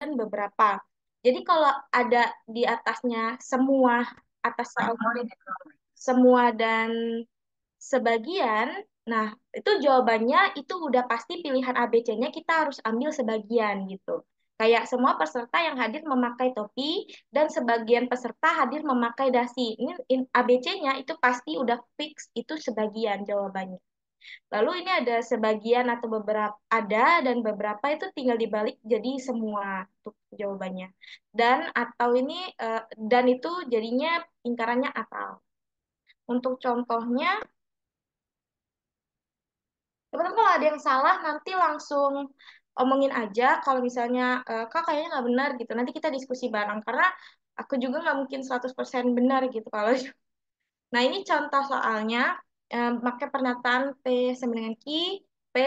kan beberapa. Jadi kalau ada di atasnya semua, atas semua dan sebagian, nah itu jawabannya itu udah pasti pilihan ABC-nya kita harus ambil sebagian gitu. Kayak semua peserta yang hadir memakai topi dan sebagian peserta hadir memakai dasi. Ini ABC-nya itu pasti udah fix itu sebagian jawabannya. Lalu ini ada sebagian atau beberapa ada dan beberapa itu tinggal dibalik jadi semua untuk jawabannya. Dan atau ini dan itu jadinya lingkarannya atau. Untuk contohnya, teman-teman kalau ada yang salah nanti langsung omongin aja. Kalau misalnya kak kayaknya nggak benar gitu, nanti kita diskusi bareng karena aku juga nggak mungkin 100% benar gitu kalau. Nah, ini contoh soalnya pakai pernyataan P sama dengan Q, P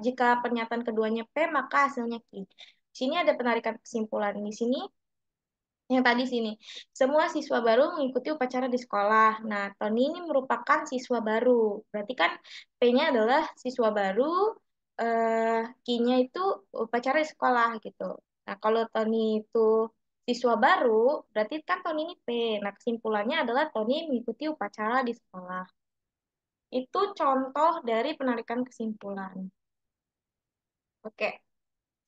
jika pernyataan keduanya P maka hasilnya Q. Di sini ada penarikan kesimpulan di sini yang tadi sini. Semua siswa baru mengikuti upacara di sekolah. Nah, Tony ini merupakan siswa baru. Berarti kan P-nya adalah siswa baru, Q-nya itu upacara di sekolah gitu. Nah, kalau Tony itu siswa baru, berarti kan Tony ini P. Nah, kesimpulannya adalah Tony mengikuti upacara di sekolah. Itu contoh dari penarikan kesimpulan. Oke.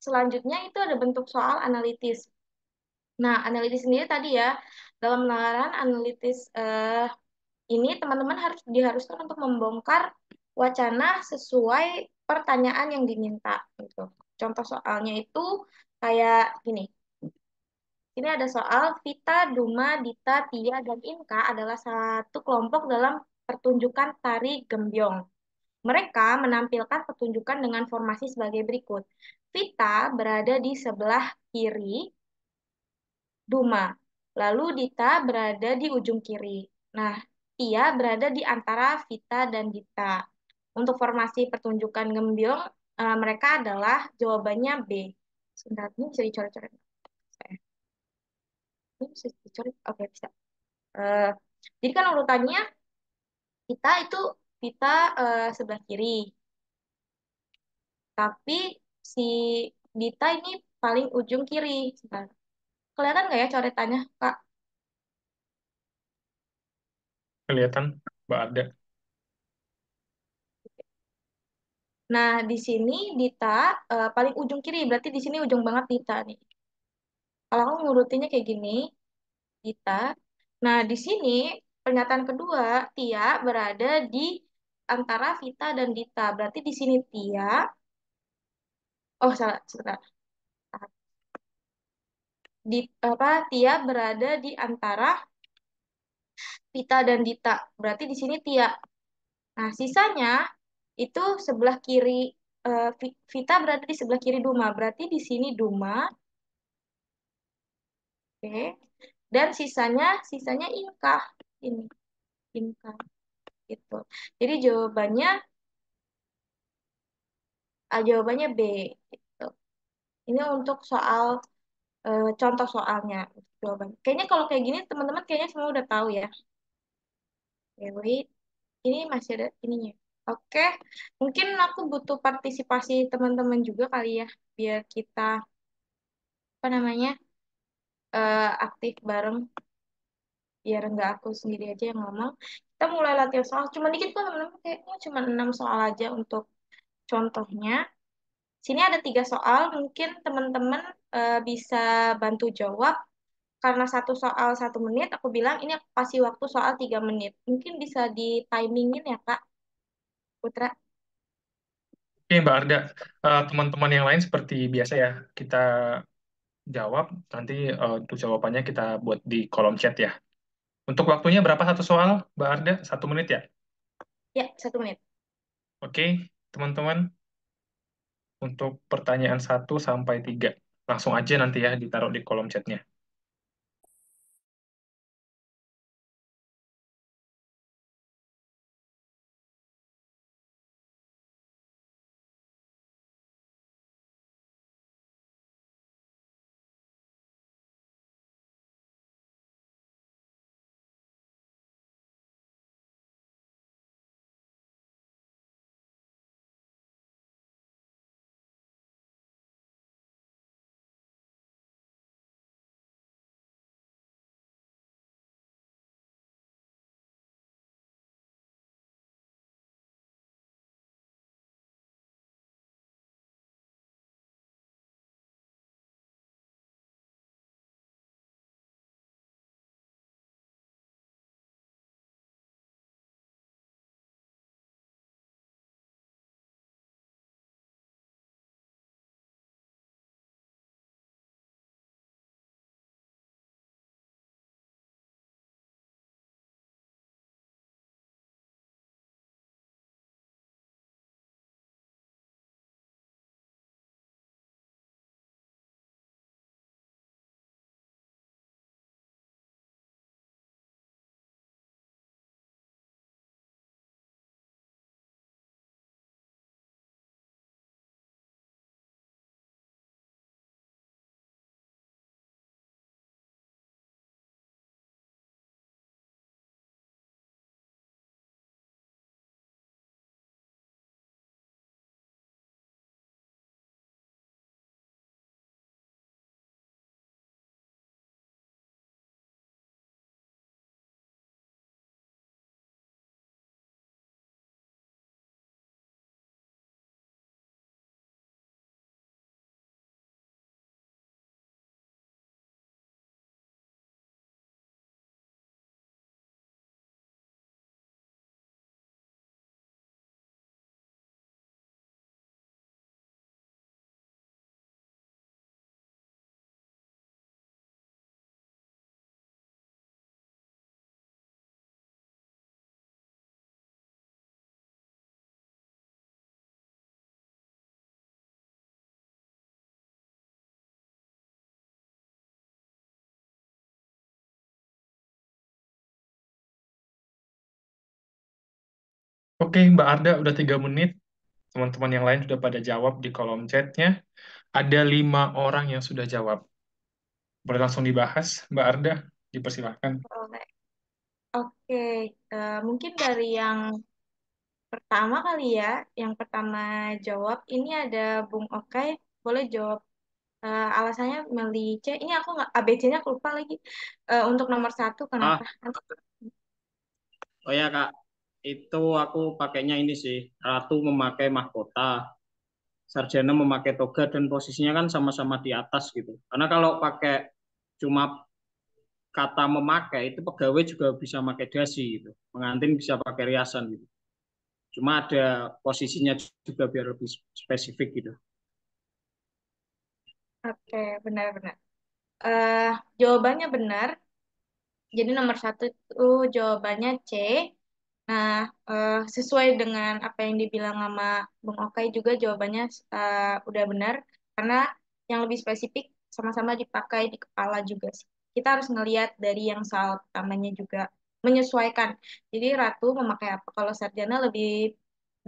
Selanjutnya itu ada bentuk soal analitis. Nah, analitis sendiri tadi ya, dalam penalaran analitis ini teman-teman harus diharuskan untuk membongkar wacana sesuai pertanyaan yang diminta gitu. Contoh soalnya itu kayak gini. Ini ada soal Vita, Duma, Dita, Tia, dan Inka adalah satu kelompok dalam pertunjukan tari gembyong. Mereka menampilkan pertunjukan dengan formasi sebagai berikut. Vita berada di sebelah kiri Duma. Lalu Dita berada di ujung kiri. Nah, Tia berada di antara Vita dan Dita. Untuk formasi pertunjukan gembyong, mereka adalah jawabannya B. Sebentar, ini bisa dicoret-coret. Ini bisa dicoret? Oke, bisa. Eh, jadi kan urutannya Vita itu Vita sebelah kiri. Tapi si Dita ini paling ujung kiri. Sebentar. Kelihatan nggak ya coretannya, Kak? Kelihatan, Mbak ada. Nah, di sini Dita paling ujung kiri, berarti di sini ujung banget Dita nih. Kalau aku ngurutinnya kayak gini, Dita. Nah, di sini pernyataan kedua, Tia berada di antara Vita dan Dita. Berarti di sini Tia, oh salah, sebentar. Di apa Tia berada di antara Vita dan Dita. Berarti di sini Tia. Nah, sisanya itu sebelah kiri Vita berada di sebelah kiri Duma. Berarti di sini Duma, oke. Dan sisanya Inka. Ini Inka gitu. Jadi jawabannya B gitu. Ini untuk soal contoh soalnya jawaban. Kayaknya kalau kayak gini teman-teman kayaknya semua udah tahu ya. Oke, wait. Ini masih ada ininya. Oke, mungkin aku butuh partisipasi teman-teman juga kali ya, biar kita apa namanya aktif bareng, biar nggak aku sendiri aja yang ngomong. Kita mulai latihan soal, cuma dikit kok teman-teman, kayaknya cuma 6 soal aja untuk contohnya. Sini ada 3 soal, mungkin teman-teman bisa bantu jawab. Karena satu soal 1 menit, aku bilang ini aku kasih waktu soal 3 menit. Mungkin bisa di timingin ya Kak Putra. Oke, Mbak Arda. Teman-teman yang lain seperti biasa ya, kita jawab, nanti untuk jawabannya kita buat di kolom chat ya. Untuk waktunya berapa satu soal, Mbak Arda? 1 menit ya? Ya, 1 menit. Oke, teman-teman, untuk pertanyaan 1 sampai 3. Langsung aja nanti ya ditaruh di kolom chatnya. Oke, Mbak Arda, udah 3 menit. Teman-teman yang lain sudah pada jawab di kolom chatnya. Ada 5 orang yang sudah jawab. Boleh langsung dibahas, Mbak Arda? Dipersilahkan. Boleh. Oke, mungkin dari yang pertama kali ya. Yang pertama jawab ini ada Bung Okai. Boleh jawab alasannya milih C. Ini aku nggak ABC-nya aku lupa lagi. Untuk nomor satu Ah, kenapa? oh ya Kak, itu aku pakainya ini sih, Ratu memakai mahkota, Sarjana memakai toga dan posisinya kan sama-sama di atas gitu. Karena kalau pakai cuma kata memakai itu pegawai juga bisa pakai dasi gitu, pengantin bisa pakai riasan gitu. Cuma ada posisinya juga biar lebih spesifik gitu. Oke, benar-benar. eh Jawabannya benar. Jadi nomor satu itu jawabannya C. Nah, sesuai dengan apa yang dibilang sama Bung Okai juga jawabannya udah benar. Karena yang lebih spesifik sama-sama dipakai di kepala juga sih. Kita harus ngelihat dari yang soal pertamanya juga menyesuaikan. Jadi Ratu memakai apa? Kalau sarjana lebih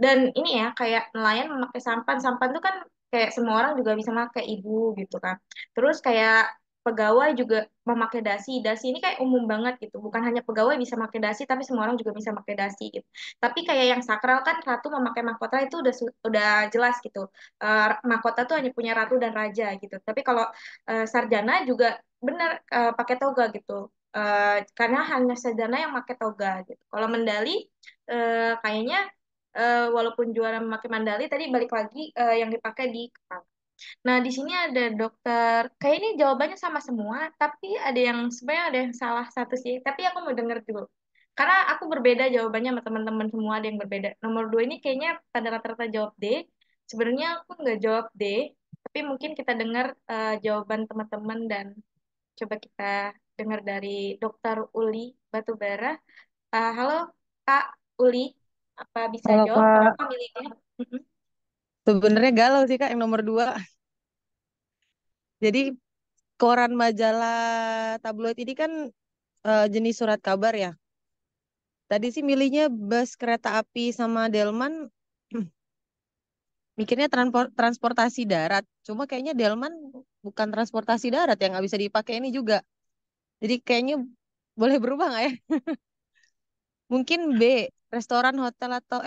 dan ini ya kayak nelayan memakai sampan. Sampan tuh kan kayak semua orang juga bisa pakai ibu gitu kan. Terus kayak pegawai juga memakai dasi. Dasi ini kayak umum banget gitu. Bukan hanya pegawai bisa pakai dasi, tapi semua orang juga bisa pakai dasi gitu. Tapi kayak yang sakral kan ratu memakai mahkota itu udah jelas gitu. Mahkota tuh hanya punya ratu dan raja gitu. Tapi kalau sarjana juga benar pakai toga gitu. Karena hanya sarjana yang pakai toga gitu. Kalau Mendali kayaknya walaupun juara memakai mandali tadi balik lagi yang dipakai di kepala. Nah, di sini ada dokter. Kayak ini jawabannya sama semua, tapi ada yang sebenarnya ada yang salah satu sih. Tapi aku mau denger dulu. Karena aku berbeda jawabannya sama teman-teman semua ada yang berbeda. Nomor dua ini kayaknya pada rata-rata jawab D. Sebenarnya aku nggak jawab D, tapi mungkin kita dengar jawaban teman-teman dan coba kita dengar dari dokter Uli Batubara. Halo Kak Uli, apa bisa Kalau jawab Kak, kenapa milihnya? Mhm. sebenarnya galau sih Kak yang nomor dua. Jadi koran majalah tabloid ini kan jenis surat kabar ya. Tadi sih milihnya bus kereta api sama Delman. Mikirnya transportasi darat. Cuma kayaknya Delman bukan transportasi darat yang nggak bisa dipakai ini juga. Jadi kayaknya boleh berubah nggak ya? Mungkin B, restoran, hotel atau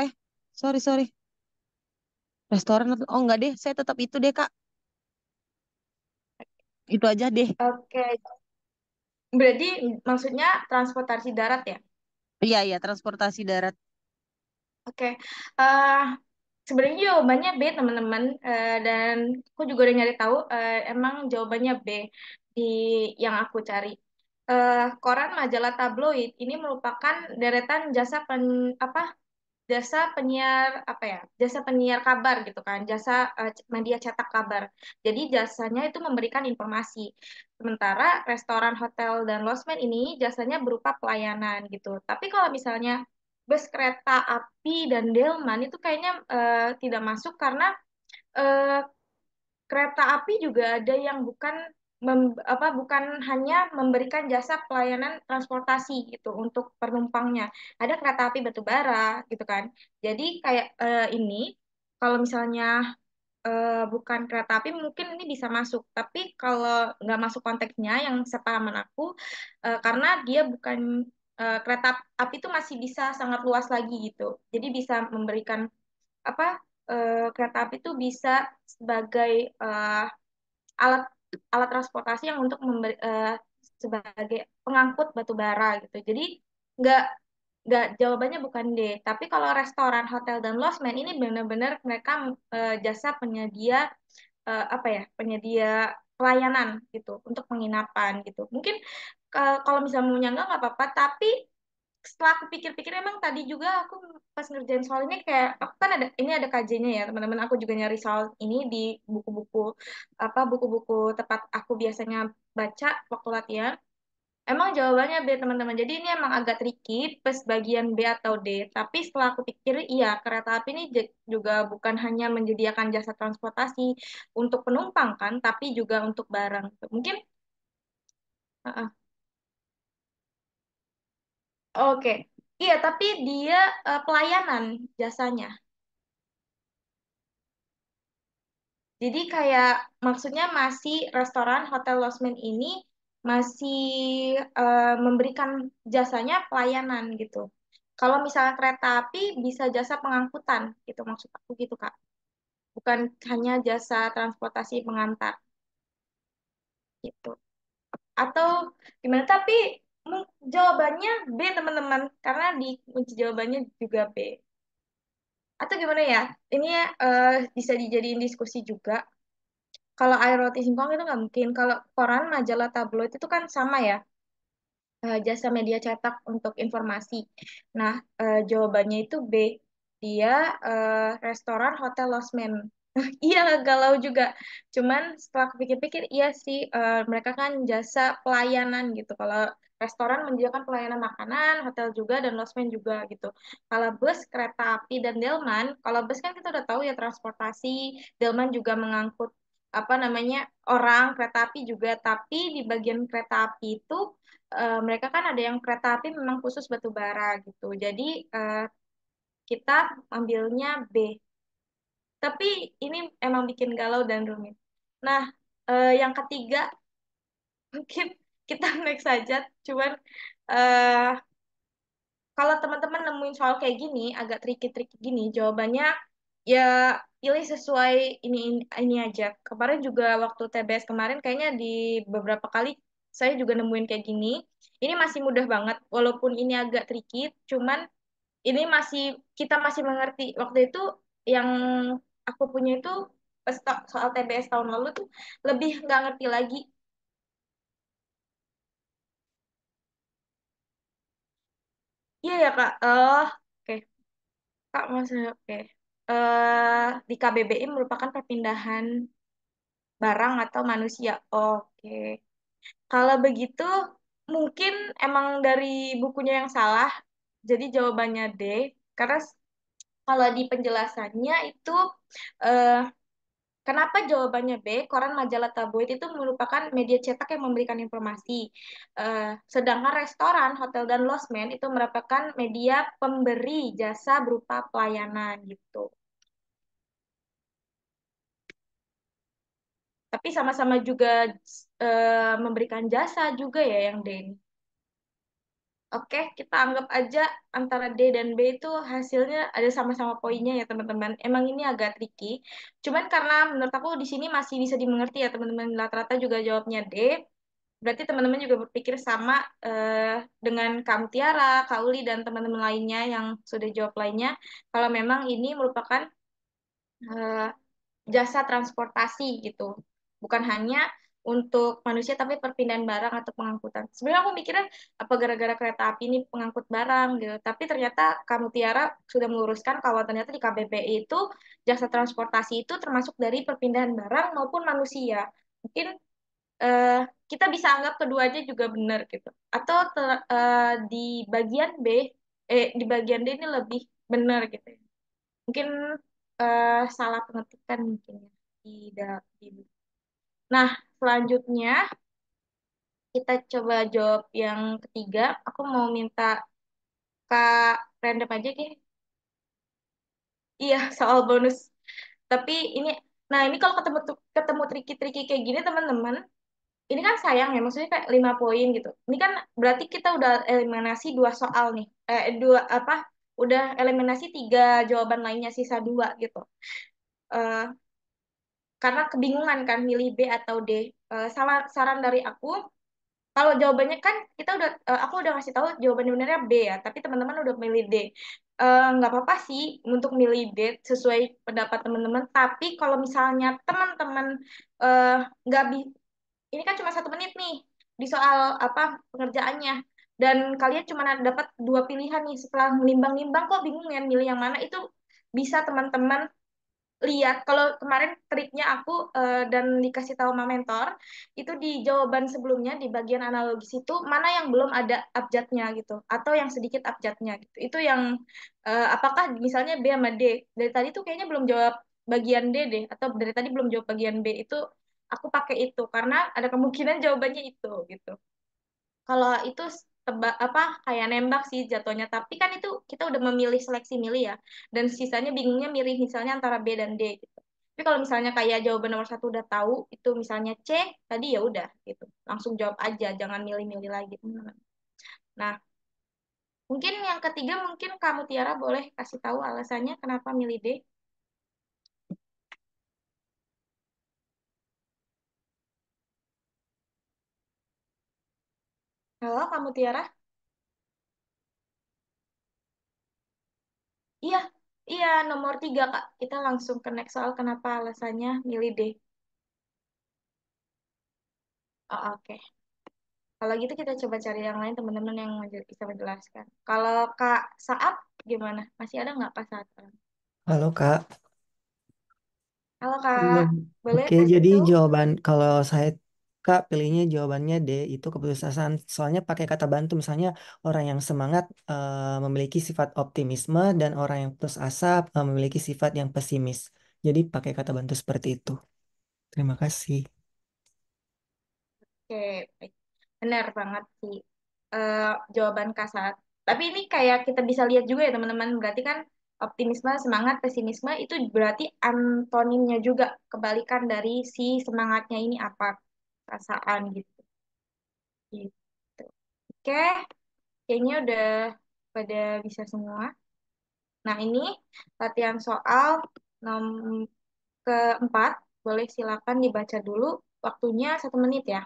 sorry sorry, restoran atau oh enggak deh, saya tetap itu deh Kak. Itu aja deh. Oke, berarti maksudnya transportasi darat ya? Iya iya, transportasi darat. Oke, eh sebenarnya jawabannya B teman-teman. Dan aku juga udah nyari tahu emang jawabannya B di yang aku cari. Koran majalah tabloid ini merupakan deretan apa jasa penyiar apa ya jasa penyiar kabar gitu kan jasa media cetak kabar jadi jasanya itu memberikan informasi sementara restoran hotel dan losmen ini jasanya berupa pelayanan gitu tapi kalau misalnya bus kereta api dan delman itu kayaknya tidak masuk karena eh, kereta api juga ada yang bukan hanya memberikan jasa pelayanan transportasi gitu untuk penumpangnya. Ada kereta api batu bara gitu kan. Jadi kayak ini kalau misalnya bukan kereta api mungkin ini bisa masuk. Tapi kalau nggak masuk konteksnya yang sepahaman aku karena dia bukan kereta api itu masih bisa sangat luas lagi gitu. Jadi bisa memberikan apa kereta api itu bisa sebagai alat alat transportasi yang untuk sebagai pengangkut batu bara gitu. Jadi nggak nggak jawabannya bukan D. Tapi kalau restoran, hotel dan lodgement ini benar-benar mereka jasa penyedia apa ya penyedia pelayanan gitu untuk penginapan gitu. Mungkin kalau misalnya mau nyangga nggak apa-apa. Tapi setelah aku pikir-pikir emang tadi juga aku pas ngerjain soal ini kayak aku kan ada ini ada KJ-nya ya teman-teman aku juga nyari soal ini di buku-buku buku-buku tempat aku biasanya baca waktu latihan emang jawabannya B teman-teman jadi ini emang agak tricky pas bagian B atau D tapi setelah aku pikir iya kereta api ini juga bukan hanya menyediakan jasa transportasi untuk penumpang kan tapi juga untuk barang mungkin uh-uh. Oke Iya, tapi dia pelayanan jasanya. Jadi kayak maksudnya masih restoran, hotel, lodgement ini masih memberikan jasanya pelayanan gitu. Kalau misalnya kereta api bisa jasa pengangkutan gitu maksud aku gitu Kak. Bukan hanya jasa transportasi pengantar gitu. Atau gimana? Tapi jawabannya B teman-teman karena di kunci jawabannya juga B. Atau gimana ya? Ini bisa dijadiin diskusi juga. Kalau air roti singkong itu nggak mungkin. Kalau koran, majalah, tabloid itu kan sama ya, jasa media cetak untuk informasi. Nah, jawabannya itu B. Dia restoran, hotel, lodgement. Iya, galau juga. Cuman setelah aku pikir-pikir, iya sih, mereka kan jasa pelayanan gitu. Kalau restoran menyediakan pelayanan makanan, hotel juga, dan lodgement juga gitu. Kalau bus, kereta api, dan delman, kalau bus kan kita udah tahu ya transportasi, delman juga mengangkut apa namanya orang, kereta api juga. Tapi di bagian kereta api itu mereka kan ada yang kereta api memang khusus batu bara gitu. Jadi eh, kita ambilnya B. Tapi ini emang bikin galau dan rumit. Nah, yang ketiga mungkin kita next saja. Cuman eh, kalau teman-teman nemuin soal kayak gini, agak tricky-tricky gini, jawabannya ya pilih sesuai ini aja. Kemarin juga waktu TBS kemarin kayaknya di beberapa kali saya juga nemuin kayak gini. Ini masih mudah banget, walaupun ini agak tricky, cuman ini masih kita masih mengerti. Waktu itu yang aku punya itu soal TBS tahun lalu tuh lebih nggak ngerti lagi. Iya ya Kak. Oke. Kak maksudnya oke. Di KBBI merupakan perpindahan barang atau manusia. Oke. Kalau begitu mungkin emang dari bukunya yang salah. Jadi jawabannya D. Karena kalau di penjelasannya itu eh, kenapa jawabannya B? Koran, majalah, tabloid itu merupakan media cetak yang memberikan informasi. Sedangkan restoran, hotel, dan lodgement itu merupakan media pemberi jasa berupa pelayanan gitu. Tapi sama-sama juga memberikan jasa juga ya yang D ini. Oke, kita anggap aja antara D dan B itu hasilnya ada sama-sama poinnya ya teman-teman. Emang ini agak tricky. Cuman karena menurut aku di sini masih bisa dimengerti ya teman-teman. Rata-rata juga jawabnya D. Berarti teman-teman juga berpikir sama dengan Kak Mutiara, Kak Uli, dan teman-teman lainnya yang sudah jawab lainnya. Kalau memang ini merupakan eh, jasa transportasi gitu. Bukan hanya untuk manusia tapi perpindahan barang atau pengangkutan. Sebenarnya aku mikirnya apa gara-gara kereta api ini pengangkut barang gitu. Tapi ternyata kamu Tiara sudah meluruskan kalau ternyata di KBBI itu jasa transportasi itu termasuk dari perpindahan barang maupun manusia. Mungkin eh, kita bisa anggap keduanya juga benar gitu. Atau di bagian B, di bagian D ini lebih benar gitu ya. Mungkin salah pengetikan mungkin ya di Nah, selanjutnya kita coba jawab yang ketiga. Aku mau minta Kak random aja deh. Iya, soal bonus. Tapi ini, nah ini kalau ketemu ketemu triki-triki kayak gini teman-teman, ini kan sayang ya, maksudnya kayak 5 poin gitu. Ini kan berarti kita udah eliminasi 2 soal nih. Dua apa? Udah eliminasi 3 jawaban lainnya, sisa 2 gitu. Eh, karena kebingungan kan milih B atau D. Saran dari aku, kalau jawabannya kan kita udah aku udah ngasih tahu jawaban benernya B ya, tapi teman-teman udah milih D. Nggak apa-apa sih untuk milih D sesuai pendapat teman-teman. Tapi kalau misalnya teman-teman eh, nggak bi ini kan cuma 1 menit nih di soal apa pengerjaannya, dan kalian cuma dapat 2 pilihan nih setelah menimbang-nimbang kok bingung ya milih yang mana itu bisa teman-teman lihat kalau kemarin triknya aku dan dikasih tahu sama mentor itu di jawaban sebelumnya di bagian analogis itu mana yang belum ada abjadnya gitu atau yang sedikit abjadnya gitu itu yang apakah misalnya B sama D dari tadi tuh kayaknya belum jawab bagian D deh atau dari tadi belum jawab bagian B itu aku pakai itu karena ada kemungkinan jawabannya itu gitu kalau itu apa kayak nembak sih jatuhnya. Tapi kan itu kita udah memilih seleksi milih ya. Dan sisanya bingungnya milih misalnya antara B dan D gitu. Tapi kalau misalnya kayak jawaban nomor satu udah tahu itu misalnya C tadi ya udah gitu. Langsung jawab aja, jangan milih-milih lagi teman-teman. Nah, mungkin yang ketiga mungkin kamu Tiara boleh kasih tahu alasannya kenapa milih D. Halo kamu Tiara? Iya, iya nomor tiga Kak. Kita langsung ke next soal kenapa alasannya milih D. Oh, oke. Kalau gitu kita coba cari yang lain teman-teman yang bisa menjelaskan. Kalau Kak Saat gimana? Masih ada nggak Kak Saat? Halo Kak. Halo Kak, Hmm, boleh Oke, kasih jadi tahu? jawaban kalau saya Kak pilihnya jawabannya D itu keputusasaan. Soalnya pakai kata bantu misalnya orang yang semangat memiliki sifat optimisme dan orang yang putus asa memiliki sifat yang pesimis. Jadi pakai kata bantu seperti itu. Terima kasih. Oke, baik. Benar banget sih eh, jawaban Kak Saat. Tapi ini kayak kita bisa lihat juga ya teman-teman. Berarti kan optimisme, semangat, pesimisme itu berarti antonimnya juga kebalikan dari si semangatnya ini apa perasaan gitu. Gitu. Oke, kayaknya udah pada bisa semua. Nah, ini latihan soal nom keempat. Boleh silakan dibaca dulu. Waktunya 1 menit ya.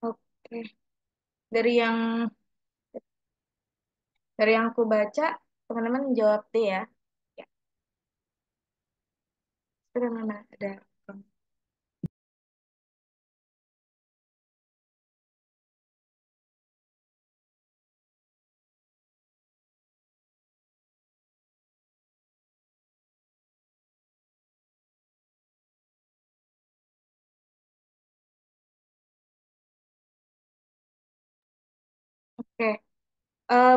Oke. Dari yang dari yang aku baca, teman-teman jawab D ya. Ya, sudah mana ada. Oke.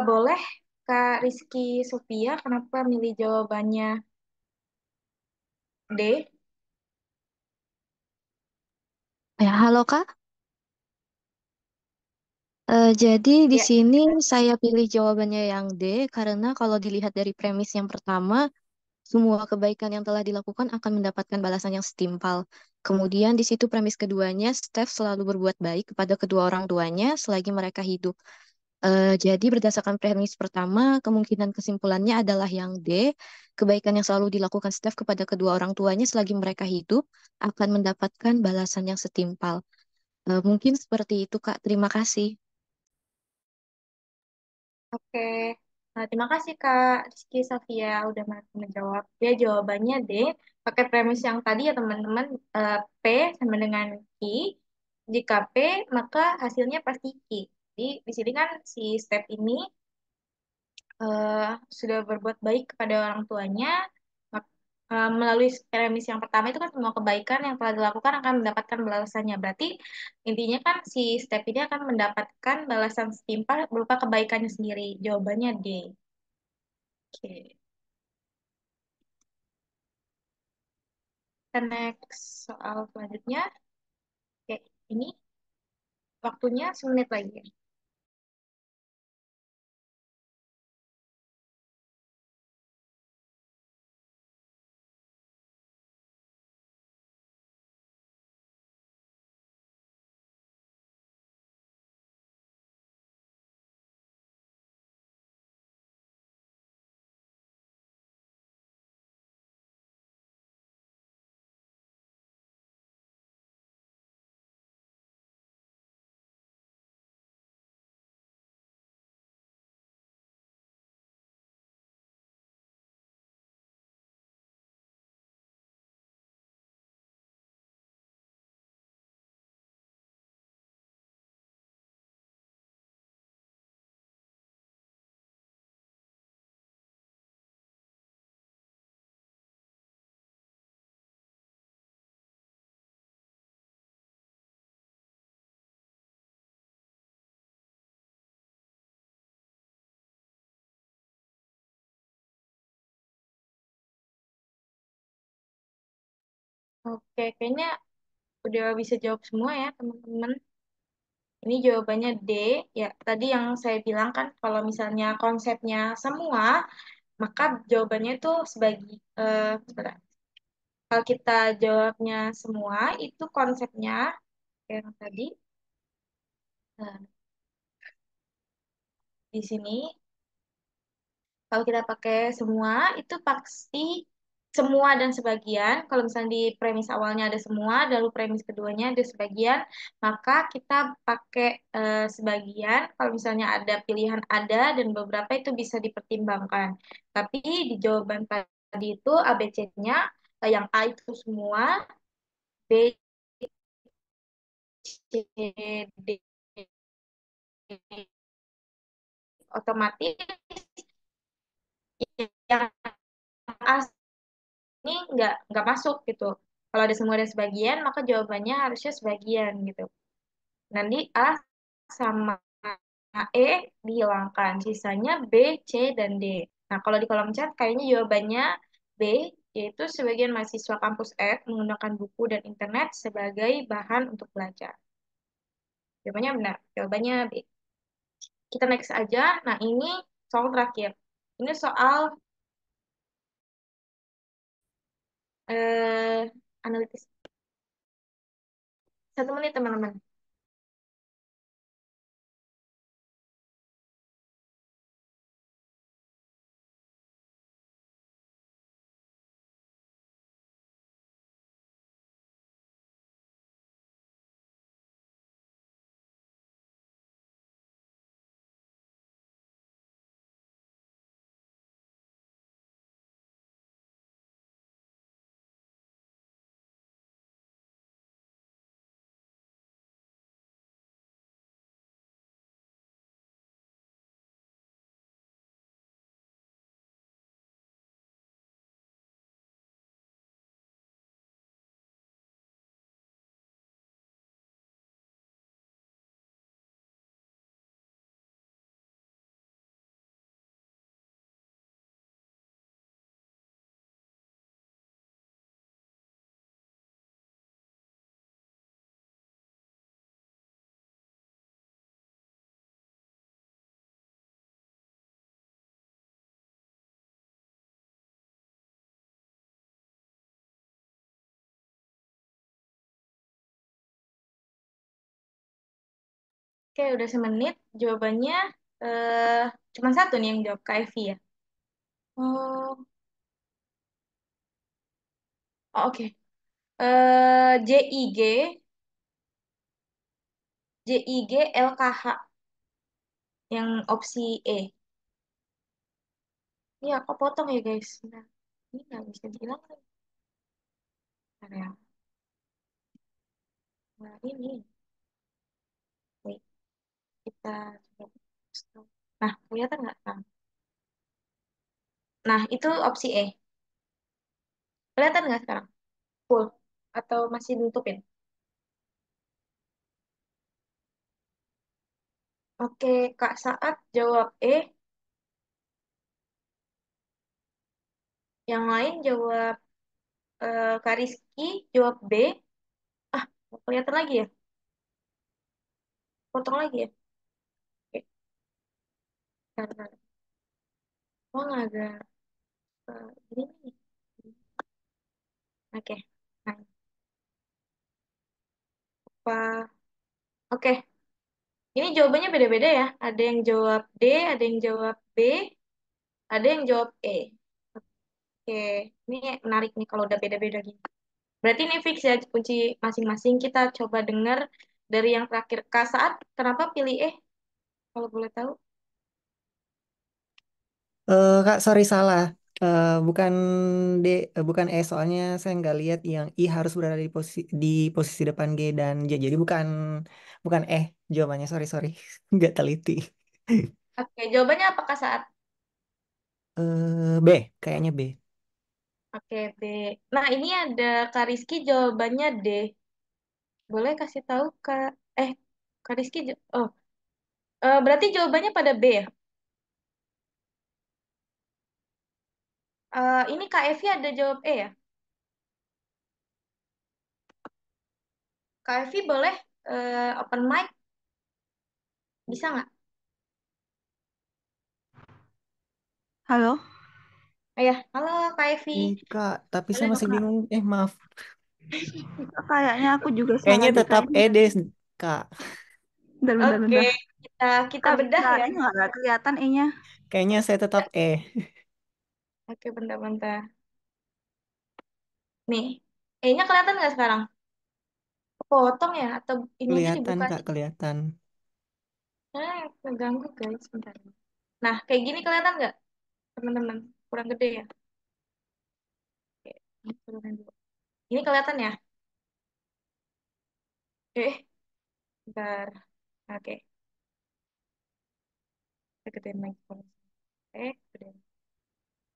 Boleh Kak Rizky Sofia, kenapa milih jawabannya D? Ya, halo Kak. Jadi di Ya, sini saya pilih jawabannya yang D karena kalau dilihat dari premis yang pertama, semua kebaikan yang telah dilakukan akan mendapatkan balasan yang setimpal. Kemudian di situ premis keduanya, Steph selalu berbuat baik kepada kedua orang tuanya selagi mereka hidup. Jadi berdasarkan premis pertama, kemungkinan kesimpulannya adalah yang D, kebaikan yang selalu dilakukan Steph kepada kedua orang tuanya selagi mereka hidup akan mendapatkan balasan yang setimpal. Mungkin seperti itu Kak. Terima kasih. oke. Nah, terima kasih Kak Rizky Sofia udah menjawab. Ya, jawabannya D. Pakai premis yang tadi ya teman-teman. P sama dengan Q. Jika P, maka hasilnya pasti Q. Jadi di sini kan si step ini eh, sudah berbuat baik kepada orang tuanya, melalui premis yang pertama itu kan semua kebaikan yang telah dilakukan akan mendapatkan balasannya. Berarti intinya kan si step ini akan mendapatkan balasan setimpal berupa kebaikannya sendiri. Jawabannya D. Oke. Kita next soal selanjutnya. Oke, ini waktunya 1 menit lagi. Oke, kayaknya udah bisa jawab semua ya teman-teman. Ini jawabannya D. Ya, tadi yang saya bilang kan kalau misalnya konsepnya semua, maka jawabannya itu sebentar. Kalau kita jawabnya semua, itu konsepnya yang tadi nah, di sini. Kalau kita pakai semua, itu pasti semua dan sebagian. Kalau misalnya di premis awalnya ada semua, lalu premis keduanya ada sebagian, maka kita pakai sebagian. Kalau misalnya ada pilihan ada dan beberapa itu bisa dipertimbangkan. Tapi di jawaban tadi itu ABC-nya yang A itu semua, B, C, D otomatis yang A ini nggak masuk gitu. Kalau ada semua dan sebagian, maka jawabannya harusnya sebagian gitu. Nanti A sama E dihilangkan, sisanya B, C, dan D. Nah, kalau di kolom chat kayaknya jawabannya B, yaitu sebagian mahasiswa kampus F menggunakan buku dan internet sebagai bahan untuk belajar. Jawabannya benar, jawabannya B. Kita next aja. Nah, ini soal terakhir. Ini soal analitis. 1 menit, teman-teman. Oke, udah 1 menit. Jawabannya eh cuma satu nih yang jawab KFV ya. Oh, oh, oke. JIG, JIG LKH yang opsi E. Iya, aku potong ya guys. Nah, ini nggak bisa bilang lagi. Bentar ya. Nah, ini. Wait, kita coba. Nah, kelihatan nggak? Nah, Nah, itu opsi E. Kelihatan nggak sekarang? Full. Atau masih nutupin? Oke, Kak Saat jawab E. Yang lain jawab Kak Rizky jawab B. Ah, nggak kelihatan lagi ya? Potong lagi ya? Oke, bentar. Oh, nggak ada. Ini nih. Oke. Nah, apa? Oke, ini jawabannya beda-beda ya. Ada yang jawab D, ada yang jawab B, ada yang jawab E. Oke, ini menarik nih kalau udah beda-beda gini. Berarti ini fix ya kunci masing-masing. Kita coba dengar dari yang terakhir. Kak Saat, kenapa pilih E? Kalau boleh tahu. Kak, sorry salah. Bukan D, bukan E, soalnya saya nggak lihat yang I harus berada di posisi depan G dan J. Jadi bukan E jawabannya. Sorry sorry, nggak teliti. Oke, jawabannya apa Kak Saat? B, kayaknya B. Oke, B. Nah, ini ada Kak Rizky jawabannya D. Boleh kasih tahu Kak? Kak Rizky, berarti jawabannya pada B ya? Ini Kak Evi ada jawab E ya? Kak Evi boleh open mic? Bisa nggak? Halo, Ya, halo Kak Evi. Kak, tapi Boleh saya dong masih Kak. bingung. Maaf. kayaknya aku juga Kayaknya salah tetap ditanya. E deh, Kak. Bentar, bentar, Oke, bentar. kita Kak, bedah bisa ya. ini nggak kelihatan E-nya? Kayaknya saya tetap E. Oke, bentar-bentar. Nih, E-nya kelihatan nggak sekarang? Potong ya? Atau ini aja Kelihatan, dibuka Kak, aja? kelihatan. Keganggu guys, bentar. Nah, kayak gini kelihatan nggak, teman-teman? Kurang gede ya? Oke, ini turunin dulu. Ini kelihatan ya? Bentar. Oke, kita gedein lagi. Gedein.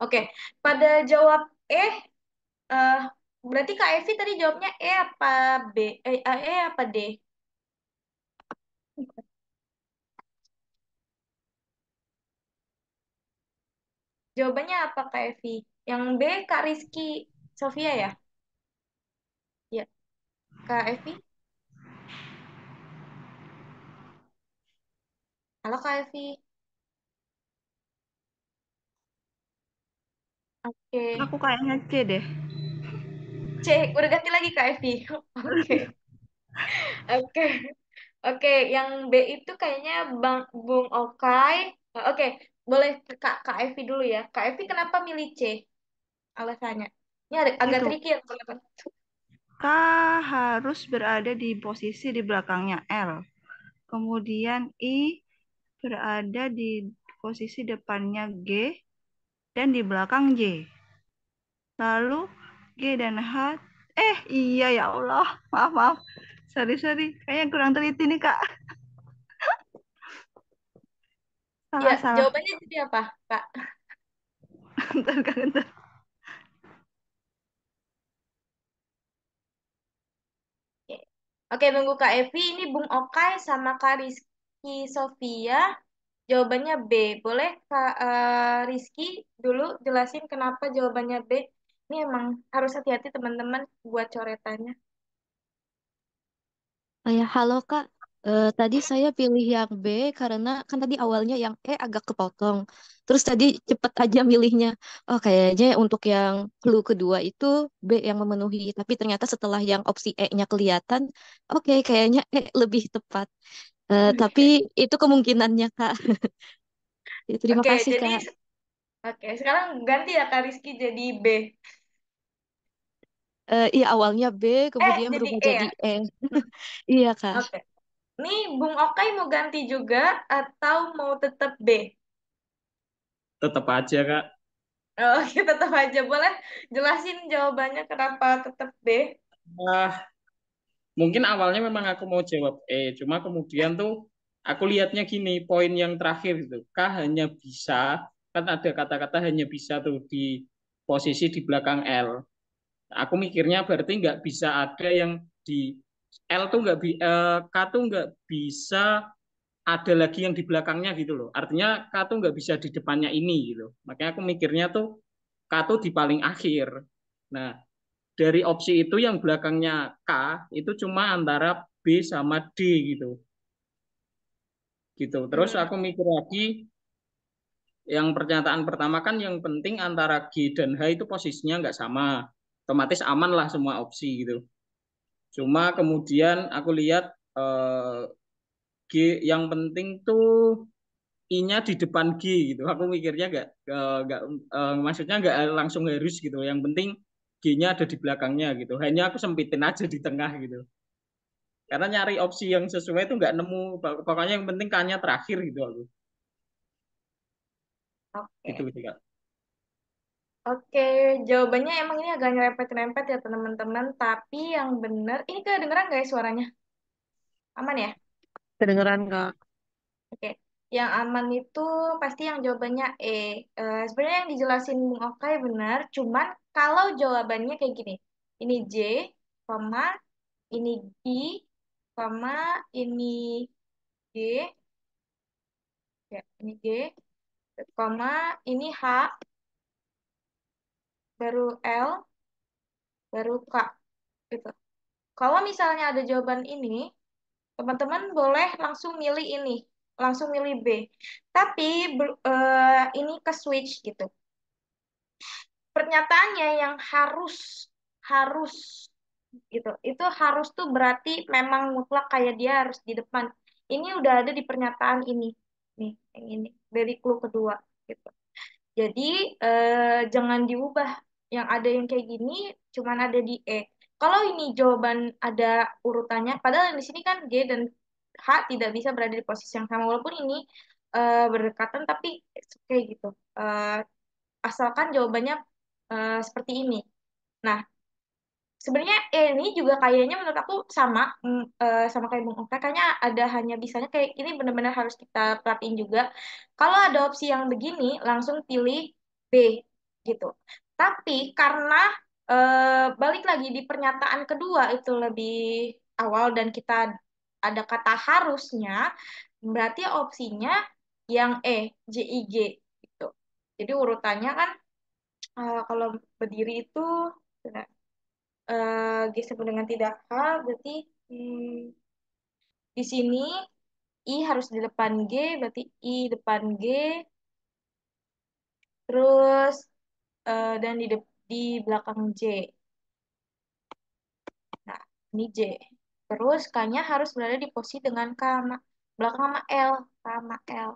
Oke, pada jawab eh, berarti Kak Evi tadi jawabnya E apa B? Apa D? Jawabannya apa Kak Evi? Yang B Kak Rizky Sofia ya? Ya, Kak Evi. Halo Kak Evi. Oke. Aku kayaknya C deh. Udah ganti lagi Kak Evi. Oke. Oke. Oke, yang B itu kayaknya Bung Okai. Oke, boleh Kak Evi dulu ya. Kak Evi kenapa milih C? Alasannya. Ini agak Itu, tricky ya teman-teman. K harus berada di posisi di belakangnya L. Kemudian I berada di posisi depannya G dan di belakang J. Lalu G dan H. Iya ya Allah. Maaf, maaf. Sorry, sorry. Kayaknya kurang teliti nih, Kak. Ya, Salah, salah. jawabannya jadi apa, Kak? Bentar, Kak, bentar. Oke, Oke, nunggu Kak Evi. Ini Bung Okai sama Kak Rizky Sofia. Jawabannya B. Boleh Kak Rizky dulu jelasin kenapa jawabannya B? Ini emang harus hati-hati teman-teman buat coretannya. Ya, halo Kak. Tadi saya pilih yang B karena kan tadi awalnya yang E agak kepotong. Terus tadi cepet aja milihnya. Oh, kayaknya untuk yang clue kedua itu B yang memenuhi. Tapi ternyata setelah yang opsi E-nya kelihatan, oke, kayaknya E lebih tepat. Tapi Oke, itu kemungkinannya, Kak. Ya, terima Oke, kasih, jadi Kak. sekarang ganti ya Kak Rizky jadi B. Iya, awalnya B, kemudian Jadi berubah E jadi ya. E. Iya, Kak. Oke. Nih Bung Okai mau ganti juga atau mau tetap B? Tetap aja, Kak. Oke, tetap aja. Boleh jelasin jawabannya kenapa tetap B? Ah, mungkin awalnya memang aku mau jawab cuma kemudian tuh aku lihatnya gini, poin yang terakhir itu, K hanya bisa Kan ada kata-kata hanya bisa tuh di posisi di belakang L. Aku mikirnya berarti nggak bisa ada yang di L tuh K tuh nggak bisa ada lagi yang di belakangnya gitu loh. Artinya K tuh nggak bisa di depannya ini gitu. Makanya aku mikirnya tuh K tuh di paling akhir. Nah, dari opsi itu yang belakangnya K itu cuma antara B sama D gitu. Gitu. Terus Hmm, aku mikir lagi yang pernyataan pertama kan yang penting antara G dan H itu posisinya nggak sama. Otomatis aman lah semua opsi gitu. Cuma kemudian aku lihat G yang penting tuh I-nya di depan G gitu. Aku mikirnya maksudnya nggak langsung harus gitu. Yang penting G-nya ada di belakangnya gitu. Hanya aku sempitin aja di tengah gitu. Karena nyari opsi yang sesuai itu nggak nemu. Pokoknya yang penting K-nya terakhir gitu aku. Gitu oke. gitu Kak. Oke, jawabannya emang ini agak nyerempet-nyerempet ya teman-teman, tapi yang benar, ini kedengeran nggak ya suaranya? Aman ya? Kedengeran Kak. Oke, yang aman itu pasti yang jawabannya E. Sebenarnya yang dijelasin Bung Okay benar, cuman kalau jawabannya kayak gini, ini J, koma, ini G, koma, ini G, ya, ini G, koma, ini H, baru L, baru K, gitu. Kalau misalnya ada jawaban ini, teman-teman boleh langsung milih ini, langsung milih B. Tapi ini ke switch gitu. Pernyataannya yang harus harus gitu. Itu harus tuh berarti memang mutlak kayak dia harus di depan. Ini udah ada di pernyataan ini. Nih, yang ini dari clue kedua gitu. Jadi jangan diubah. Yang ada yang kayak gini cuman ada di E. Kalau ini jawaban ada urutannya, padahal di sini kan G dan H tidak bisa berada di posisi yang sama walaupun ini berdekatan tapi kayak gitu. Eh, Asalkan jawabannya seperti ini. Nah, sebenarnya ini juga kayaknya menurut aku sama sama kayak Bung Oka. Kayaknya ada hanya bisanya kayak ini benar-benar harus kita perhatiin juga. Kalau ada opsi yang begini, langsung pilih B gitu. Tapi karena balik lagi di pernyataan kedua itu lebih awal dan kita ada kata harusnya, berarti opsinya yang JIG gitu. Jadi urutannya kan kalau berdiri itu G sama dengan tidak H, berarti hmm, di sini I harus di depan G, berarti I depan G, terus dan di belakang J. Nah, ini J. Terus K-nya harus berada di posisi dengan belakang sama L, K sama L.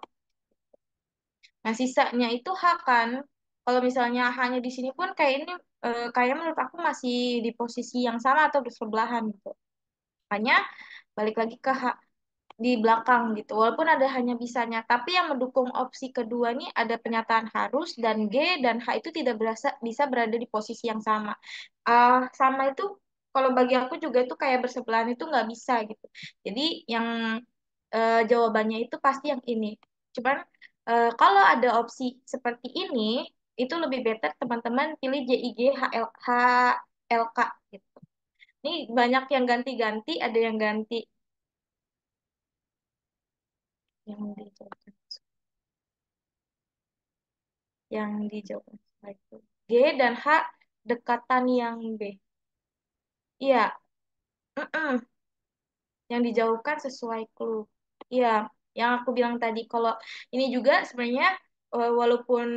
Nah, sisanya itu H kan. Kalau misalnya hanya di sini pun kayak ini kayak menurut aku masih di posisi yang sama atau bersebelahan gitu. Makanya balik lagi ke H di belakang gitu. Walaupun ada hanya bisanya, tapi yang mendukung opsi kedua nih ada pernyataan harus dan G dan H itu tidak bisa berada di posisi yang sama. Sama itu kalau bagi aku juga itu kayak bersebelahan itu nggak bisa gitu. Jadi yang jawabannya itu pasti yang ini. Cuman kalau ada opsi seperti ini, itu lebih better teman-teman pilih JIG HLK gitu. Ini banyak yang ganti-ganti, ada yang ganti yang dijawabkan yang dijawabkan setelah itu. G dan H dekatan yang B. Iya, mm-mm. Yang dijauhkan sesuai clue. Iya, yang aku bilang tadi kalau ini juga sebenarnya walaupun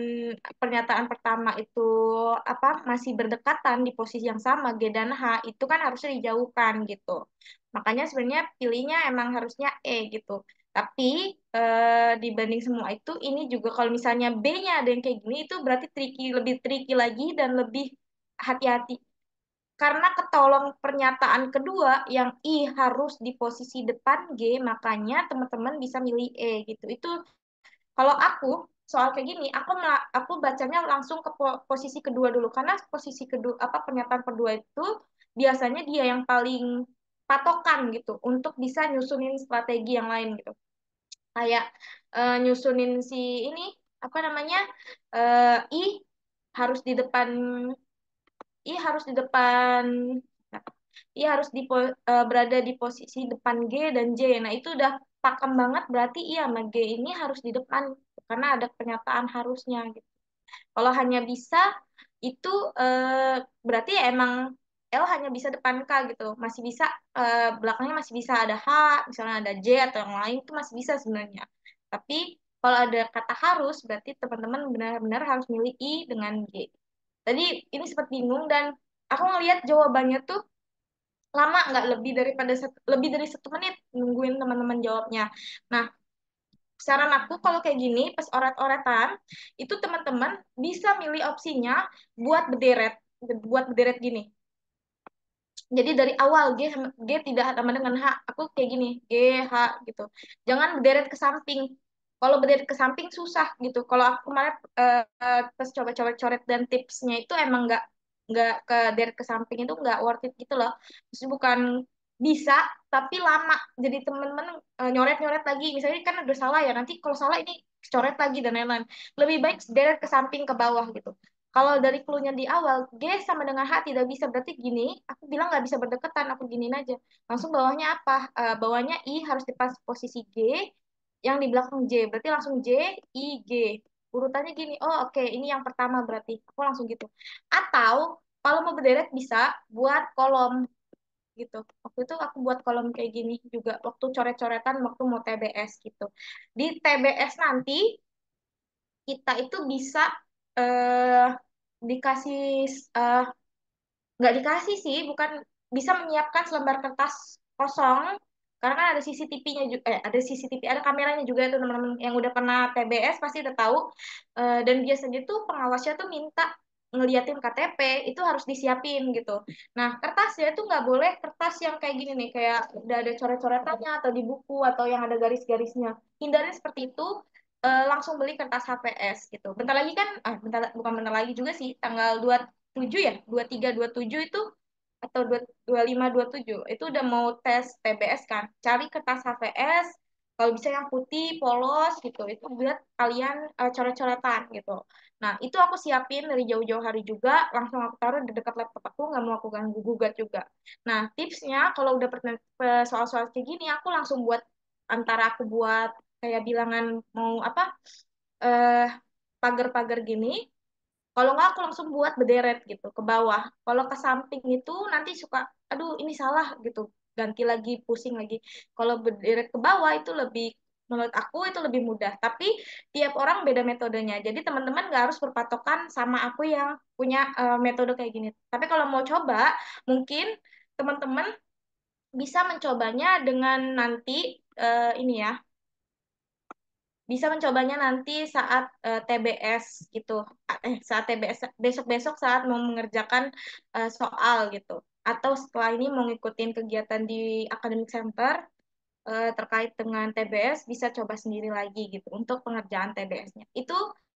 pernyataan pertama itu apa masih berdekatan di posisi yang sama G dan H itu kan harusnya dijauhkan gitu. Makanya sebenarnya pilihnya emang harusnya E gitu. Tapi dibanding semua itu ini juga kalau misalnya B-nya ada yang kayak gini itu berarti lebih tricky lagi dan lebih hati-hati karena ketolong pernyataan kedua yang I harus di posisi depan G, makanya teman-teman bisa milih E gitu. Itu kalau aku soal kayak gini, aku bacanya langsung ke posisi kedua dulu karena posisi kedua apa pernyataan kedua itu biasanya dia yang paling patokan gitu untuk bisa nyusunin strategi yang lain gitu. Kayak nyusunin si ini apa namanya, I harus di depan I harus di depan I harus berada di posisi depan G dan J. Nah, itu udah pakem banget, berarti I sama G ini harus di depan karena ada pernyataan harusnya gitu. Kalau hanya bisa itu berarti ya emang L hanya bisa depan K gitu. Masih bisa belakangnya masih bisa ada H, misalnya ada J atau yang lain itu masih bisa sebenarnya. Tapi kalau ada kata harus berarti teman-teman benar-benar harus milih I dengan G. Tadi ini sempat bingung dan aku ngelihat jawabannya tuh lama, nggak lebih dari 1 menit nungguin teman-teman jawabnya. Nah, saran aku kalau kayak gini pas oret-oretan itu teman-teman bisa milih opsinya buat berderet, gini. Jadi dari awal G tidak sama dengan H. Aku kayak gini, G, H gitu. Jangan berderet ke samping. Kalau berderet ke samping susah gitu. Kalau aku kemarin pas coba coret-coret dan tipsnya itu emang nggak ke deret ke samping itu nggak worth it gitu loh. Terus bukan bisa tapi lama. Jadi temen-temen nyoret-nyoret lagi. Misalnya kan udah salah ya. Nanti kalau salah ini coret lagi dan lain-lain. Lebih baik deret ke samping ke bawah gitu. Kalau dari clue-nya di awal, G sama dengan H tidak bisa. Berarti gini, aku bilang nggak bisa berdekatan, aku giniin aja. Langsung bawahnya apa? Bawahnya I harus di pas posisi G, yang di belakang J. Berarti langsung J, I, G. Urutannya gini, oh oke, ini yang pertama berarti. Aku langsung gitu. Atau, kalau mau berderet bisa buat kolom gitu. Waktu itu aku buat kolom kayak gini juga. Waktu coret-coretan, waktu mau TBS gitu. Di TBS nanti, kita itu bisa eh dikasih eh, nggak dikasih sih, bukan bisa menyiapkan selembar kertas kosong karena kan ada CCTV-nya juga, ada CCTV, ada kameranya juga itu teman-teman yang udah pernah TBS pasti udah tahu. Dan biasanya tuh pengawasnya tuh minta ngeliatin KTP itu harus disiapin gitu. Nah, kertasnya itu nggak boleh kertas yang kayak gini nih, kayak udah ada coret-coretannya atau di buku atau yang ada garis-garisnya. Hindarin seperti itu. Langsung beli kertas HPS gitu. Bentar lagi kan, bukan bentar lagi juga sih, tanggal 7 ya, 23, 27 itu atau 25, 27 itu udah mau tes TBS kan. Cari kertas HVS kalau bisa yang putih polos gitu. Itu buat kalian coret-coretan gitu. Nah, itu aku siapin dari jauh-jauh hari juga, langsung aku taruh di dekat laptop aku, nggak mau aku ganggu gugat juga. Nah, tipsnya kalau udah soal-soal kayak gini, aku langsung buat antara aku buat kayak bilangan mau apa eh pagar-pagar gini, kalau nggak aku langsung buat berderet gitu ke bawah. Kalau ke samping itu nanti suka, aduh ini salah gitu, ganti lagi, pusing lagi. Kalau berderet ke bawah itu lebih, menurut aku itu lebih mudah. Tapi tiap orang beda metodenya. Jadi teman-teman nggak harus berpatokan sama aku yang punya metode kayak gini. Tapi kalau mau coba, mungkin teman-teman bisa mencobanya dengan nanti ini ya, bisa mencobanya nanti saat TBS gitu. Saat TBS besok-besok saat mau mengerjakan soal gitu. Atau setelah ini mau ngikutin kegiatan di Academic Center terkait dengan TBS bisa coba sendiri lagi gitu untuk pengerjaan TBS-nya. Itu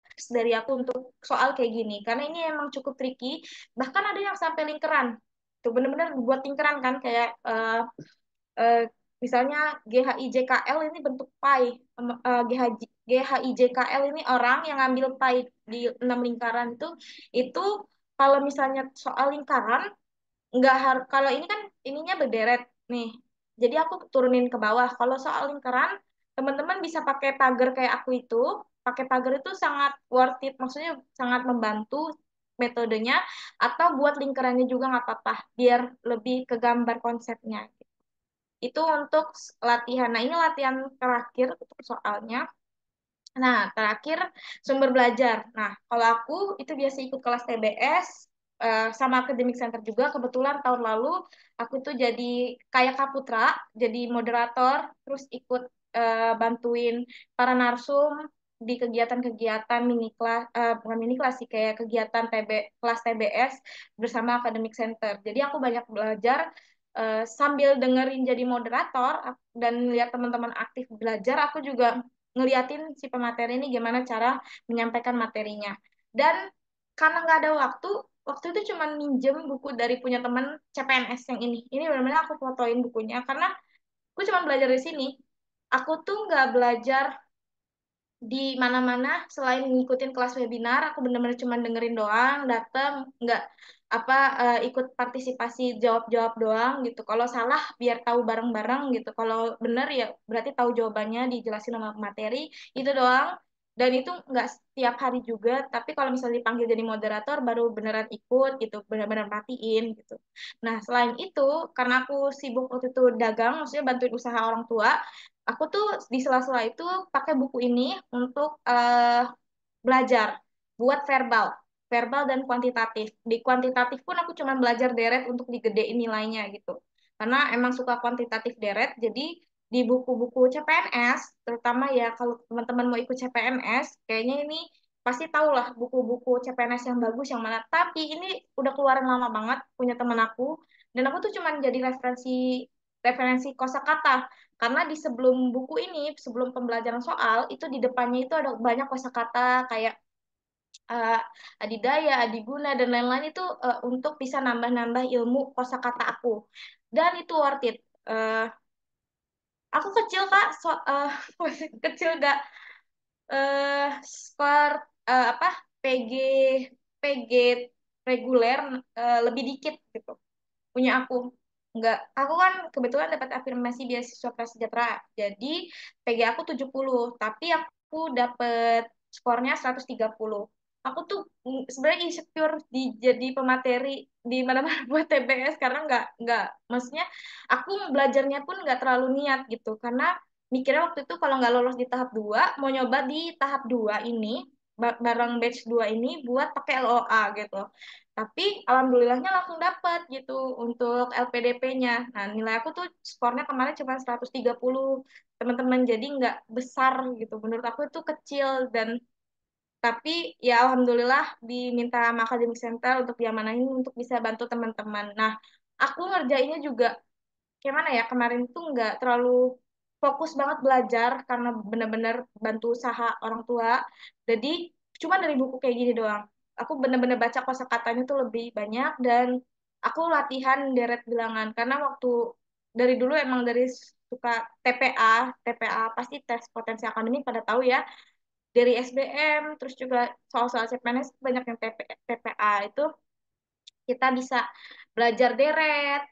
tips dari aku untuk soal kayak gini karena ini emang cukup tricky. Bahkan ada yang sampai lingkaran. Tuh bener-bener buat lingkaran kan kayak eh, misalnya GHIJKL ini bentuk pi. GHIJKL ini orang yang ngambil pi di 6 lingkaran itu kalau misalnya soal lingkaran nggak harus, kalau ini kan ininya berderet nih, jadi aku turunin ke bawah. Kalau soal lingkaran teman-teman bisa pakai pagar kayak aku itu, pakai pagar itu sangat worth it, maksudnya sangat membantu metodenya, atau buat lingkarannya juga nggak apa-apa biar lebih ke gambar konsepnya. Itu untuk latihan. Nah, ini latihan terakhir untuk soalnya. Nah, terakhir sumber belajar. Nah, kalau aku itu biasa ikut kelas TBS sama Academic Center juga. Kebetulan tahun lalu aku itu jadi kayak Kaputra, jadi moderator, terus ikut bantuin para narsum di kegiatan-kegiatan mini kelas, bukan mini kelas sih, kayak kegiatan kelas TBS bersama Academic Center. Jadi aku banyak belajar sambil dengerin jadi moderator dan lihat teman-teman aktif belajar, aku juga ngeliatin si pemateri ini gimana cara menyampaikan materinya. Dan karena nggak ada waktu itu cuma minjem buku dari punya teman CPNS yang ini. Ini benar-benar aku fotoin bukunya karena aku cuma belajar di sini. Aku tuh nggak belajar di mana-mana selain ngikutin kelas webinar, aku bener-bener cuma dengerin doang, datang nggak apa ikut partisipasi jawab-jawab doang gitu. Kalau salah biar tahu bareng-bareng gitu. Kalau bener ya berarti tahu jawabannya, dijelasin sama materi itu doang. Dan itu nggak setiap hari juga, tapi kalau misalnya dipanggil jadi moderator baru beneran ikut gitu, bener-bener perhatiin gitu. Nah, selain itu, karena aku sibuk waktu itu dagang, maksudnya bantuin usaha orang tua, aku tuh di sela-sela itu pakai buku ini untuk belajar buat verbal, verbal dan kuantitatif. Di kuantitatif pun aku cuma belajar deret untuk digedein nilainya gitu. Karena emang suka kuantitatif deret, jadi di buku-buku CPNS, terutama ya kalau teman-teman mau ikut CPNS, kayaknya ini pasti tahu lah buku-buku CPNS yang bagus yang mana. Tapi ini udah keluaran lama banget punya teman aku, dan aku tuh cuma jadi referensi referensi kosakata karena di sebelum buku ini, sebelum pembelajaran soal, itu di depannya itu ada banyak kosakata kayak uh, adidaya, adiguna, dan lain-lain itu untuk bisa nambah-nambah ilmu kosakata aku. Dan itu worth it. Aku kecil, Kak. Kecil gak skor apa PG PG reguler lebih dikit gitu punya aku. Enggak, aku kan kebetulan dapat afirmasi beasiswa prasejahtera. Jadi PG aku 70, tapi aku dapat skornya 130. Aku tuh sebenarnya insecure di jadi pemateri di mana-mana buat TBS karena nggak maksudnya aku belajarnya pun nggak terlalu niat gitu karena mikirnya waktu itu kalau nggak lolos di tahap 2 mau nyoba di tahap 2 ini bareng batch 2 ini buat pakai LOA gitu. Tapi alhamdulillahnya langsung dapat gitu untuk LPDP-nya. Nah, nilai aku tuh skornya kemarin cuma 130 teman-teman, jadi nggak besar gitu. Menurut aku itu kecil dan tapi ya alhamdulillah diminta sama Academic Center untuk diamanahin untuk bisa bantu teman-teman. Nah, aku ngerjainnya juga gimana ya kemarin tuh nggak terlalu fokus banget belajar karena bener-bener bantu usaha orang tua. Jadi cuma dari buku kayak gini doang. Aku bener-bener baca kosakatanya tuh lebih banyak dan aku latihan deret bilangan karena waktu dari dulu emang dari suka TPA pasti tes potensi akademik pada tahu ya dari SBM terus juga soal-soal CPNS banyak yang TPA itu kita bisa belajar deret,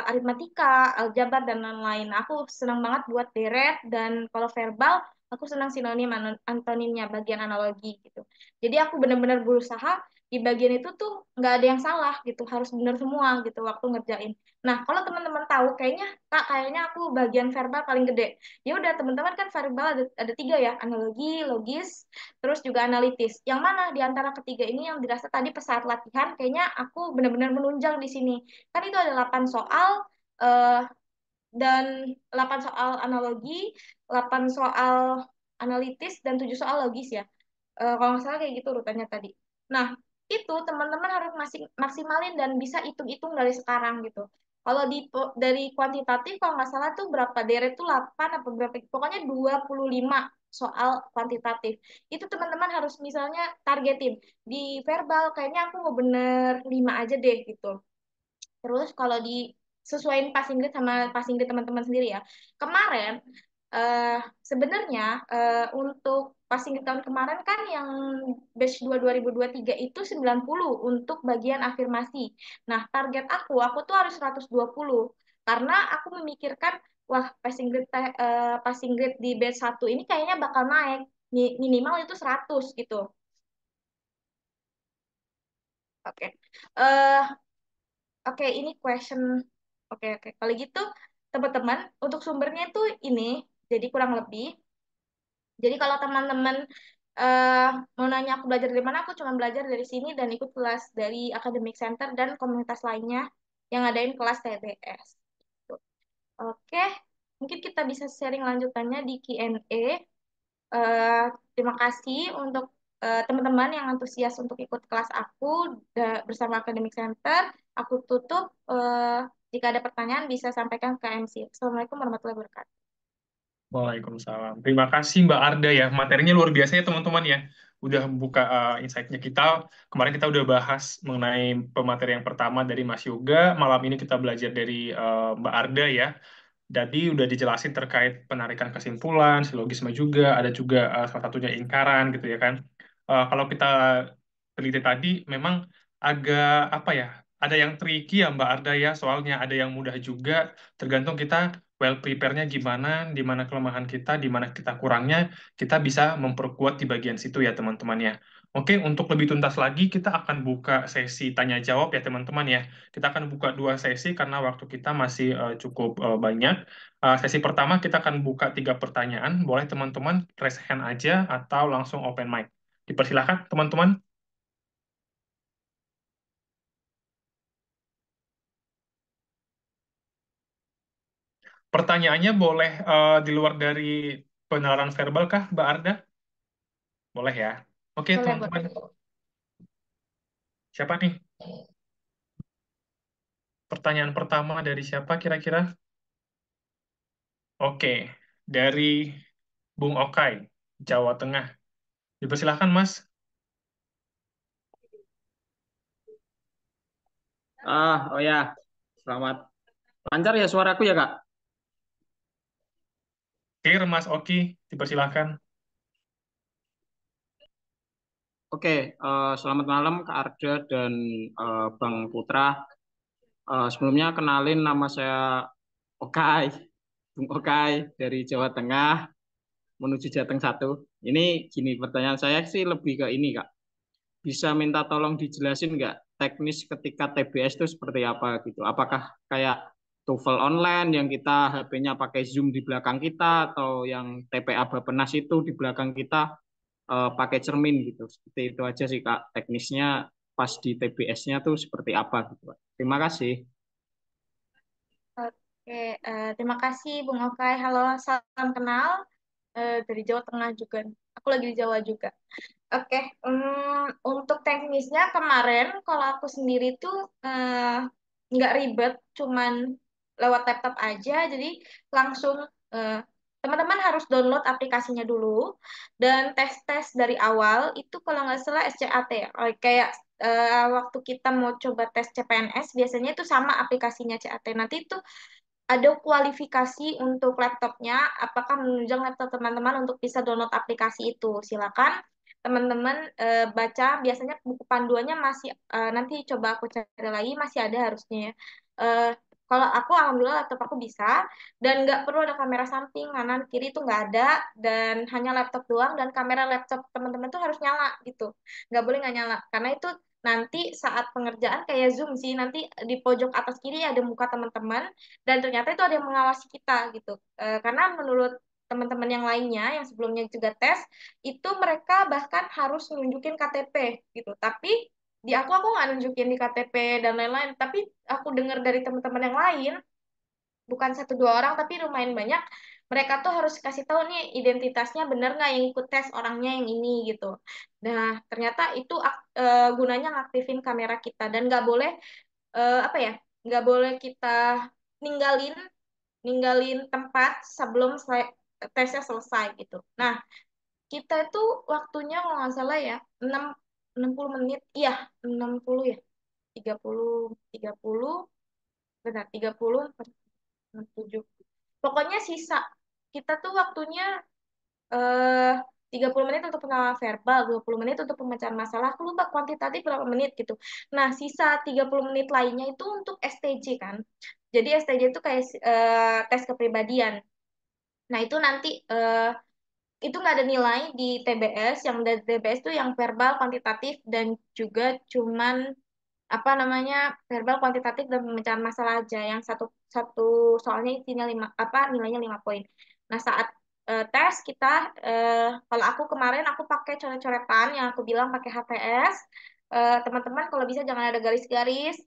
aritmatika, aljabar dan lain-lain. Aku senang banget buat deret dan kalau verbal aku senang sinonim antonimnya bagian analogi gitu. Jadi aku benar-benar berusaha di bagian itu tuh nggak ada yang salah gitu, harus benar semua gitu waktu ngerjain. Nah, kalau teman-teman tahu kayaknya Kak, kayaknya aku bagian verbal paling gede. Ya udah teman-teman kan verbal ada tiga ya, analogi, logis, terus juga analitis. Yang mana di antara ketiga ini yang dirasa tadi pas saat latihan, kayaknya aku benar-benar menunjang di sini. Kan itu ada 8 soal, eh, dan 8 soal analogi, 8 soal analitis, dan 7 soal logis ya. Kalau nggak salah kayak gitu urutannya tadi. Nah, itu teman-teman harus masih maksimalin dan bisa hitung-hitung dari sekarang gitu. Kalau dari kuantitatif kalau nggak salah tuh berapa deret tuh 8 apa berapa pokoknya 25 soal kuantitatif. Itu teman-teman harus misalnya targetin di verbal kayaknya aku mau bener 5 aja deh gitu. Terus kalau sesuaiin passing grade sama passing grade teman-teman sendiri ya. Kemarin eh, sebenarnya untuk passing grade tahun kemarin kan yang batch 2 2023 itu 90 untuk bagian afirmasi. Nah, target aku tuh harus 120 karena aku memikirkan wah passing grade di batch 1 ini kayaknya bakal naik minimal itu 100 gitu. Oke. Eh Oke, ini question. Oke. Kalau gitu, teman-teman, untuk sumbernya itu ini, jadi kurang lebih. Jadi kalau teman-teman eh, mau nanya aku belajar dari mana, aku cuma belajar dari sini dan ikut kelas dari Academic Center dan komunitas lainnya yang ngadain kelas TBS. Gitu. Oke, mungkin kita bisa sharing lanjutannya di Q&A. Terima kasih untuk teman-teman yang antusias untuk ikut kelas aku bersama Academic Center. Aku tutup. Jika ada pertanyaan bisa sampaikan ke MC. Assalamualaikum warahmatullahi wabarakatuh. Waalaikumsalam. Terima kasih Mbak Arda ya. Materinya luar biasa ya teman-teman ya. Udah buka insight-nya kita. Kemarin kita udah bahas mengenai pemateri yang pertama dari Mas Yoga. Malam ini kita belajar dari Mbak Arda ya. Jadi udah dijelasin terkait penarikan kesimpulan, silogisme juga, ada juga salah satunya ingkaran gitu ya kan. Kalau kita teliti tadi, memang agak apa ya, ada yang tricky ya Mbak Arda ya, soalnya ada yang mudah juga, tergantung kita well prepare-nya gimana, di mana kelemahan kita, di mana kita kurangnya, kita bisa memperkuat di bagian situ ya teman-teman ya. Oke, untuk lebih tuntas lagi, kita akan buka sesi tanya jawab ya teman-teman ya. Kita akan buka 2 sesi karena waktu kita masih cukup banyak. Sesi pertama kita akan buka 3 pertanyaan. Boleh teman-teman raise hand aja atau langsung open mic. Dipersilahkan teman-teman. Pertanyaannya boleh di luar dari penalaran verbal kah, Mbak Arda? Boleh ya. Oke, Boleh, teman-teman. boleh. Siapa nih? Pertanyaan pertama dari siapa kira-kira? Oke, dari Bung Okai, Jawa Tengah. Dipersilahkan, Mas. Oh ya, selamat. Lancar ya suaraku ya, Kak? Clear, Mas Oki. Dipersilahkan. Oke, selamat malam Kak Arda dan Bang Putra. Sebelumnya kenalin nama saya Okai, Bung Okai dari Jawa Tengah menuju Jateng 1. Ini gini, pertanyaan saya sih lebih ke ini Kak. Bisa minta tolong dijelasin nggak teknis ketika TBS itu seperti apa gitu? Apakah kayak TOEFL online yang kita HP-nya pakai Zoom di belakang kita atau yang TPA Bappenas itu di belakang kita pakai cermin gitu. Seperti itu aja sih Kak. Teknisnya pas di TBS-nya tuh seperti apa gitu, Pak. Terima kasih. Oke, terima kasih Bung Okai. Halo, salam kenal dari Jawa Tengah juga. Aku lagi di Jawa juga. Oke, untuk teknisnya kemarin kalau aku sendiri tuh nggak ribet, cuman lewat laptop aja, jadi langsung eh, teman-teman harus download aplikasinya dulu dan tes-tes dari awal itu kalau nggak salah SCAT ya, kayak waktu kita mau coba tes CPNS biasanya itu sama aplikasinya CAT. Nanti itu ada kualifikasi untuk laptopnya, apakah menunjang laptop teman-teman untuk bisa download aplikasi itu. Silakan teman-teman baca, biasanya buku panduannya masih nanti coba aku cari lagi, masih ada harusnya ya. Eh, Kalau aku alhamdulillah laptop aku bisa dan nggak perlu ada kamera samping kanan kiri itu nggak ada dan hanya laptop doang dan kamera laptop teman-teman tuh harus nyala gitu, nggak boleh nggak nyala karena itu nanti saat pengerjaan kayak Zoom sih, nanti di pojok atas kiri ada muka teman-teman dan ternyata itu ada yang mengawasi kita gitu. Karena menurut teman-teman yang lainnya yang sebelumnya juga tes itu mereka bahkan harus nunjukin KTP gitu, tapi di aku nggak nunjukin di KTP dan lain-lain, tapi aku dengar dari teman-teman yang lain bukan 1 2 orang tapi lumayan banyak, mereka tuh harus kasih tahu nih identitasnya bener nggak yang ikut tes orangnya yang ini gitu. Nah ternyata itu gunanya ngaktifin kamera kita dan nggak boleh apa ya, nggak boleh kita ninggalin ninggalin tempat sebelum tesnya selesai gitu. Nah, kita itu waktunya kalau nggak salah ya 6 60 menit. Iya, 60 ya. 30 30 benar 30 7. Pokoknya sisa kita tuh waktunya eh 30 menit untuk pengenalan verbal, 20 menit untuk pemecahan masalah. Aku lupa kuantitatif berapa menit gitu. Nah, sisa 30 menit lainnya itu untuk STJ kan. Jadi STJ itu kayak tes kepribadian. Nah, itu nanti itu nggak ada nilai di TBS. Yang dari TBS itu yang verbal, kuantitatif, dan juga cuman apa namanya verbal, kuantitatif, dan pemecahan masalah aja. Yang satu satu soalnya isinya 5 apa nilainya 5 poin. Nah saat tes kita kalau aku kemarin aku pakai coret-coretan yang aku bilang pakai HVS. Teman-teman kalau bisa jangan ada garis-garis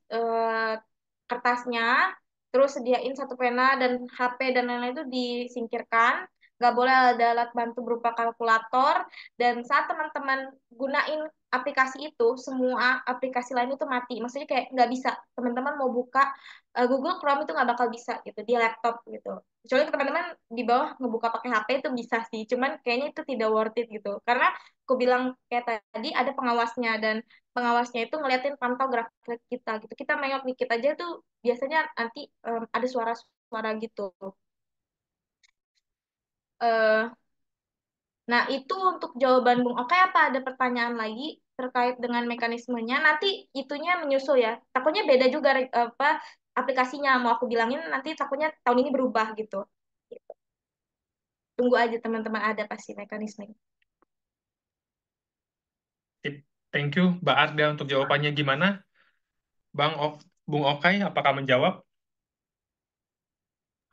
kertasnya. Terus sediain satu pena dan HP dan lain-lain itu disingkirkan. Nggak boleh ada alat bantu berupa kalkulator. Dan saat teman-teman gunain aplikasi itu, semua aplikasi lain itu mati. Maksudnya kayak nggak bisa. Teman-teman mau buka Google Chrome itu nggak bakal bisa gitu di laptop gitu. Kecuali teman-teman di bawah ngebuka pakai HP itu bisa sih. Cuman kayaknya itu tidak worth it gitu. Karena aku bilang kayak tadi ada pengawasnya dan pengawasnya itu ngeliatin pantau gerak kita gitu. Kita mengok dikit aja tuh biasanya nanti ada suara-suara gitu. Eh, nah, itu untuk jawaban Bung Oke, apa ada pertanyaan lagi terkait dengan mekanismenya? Nanti itunya menyusul ya. Takutnya beda juga apa aplikasinya mau aku bilangin nanti takutnya tahun ini berubah gitu. Tunggu aja teman-teman ada pasti mekanismenya. Sip. Thank you, Mbak Arda untuk jawabannya gimana? Bung Okai, apakah menjawab?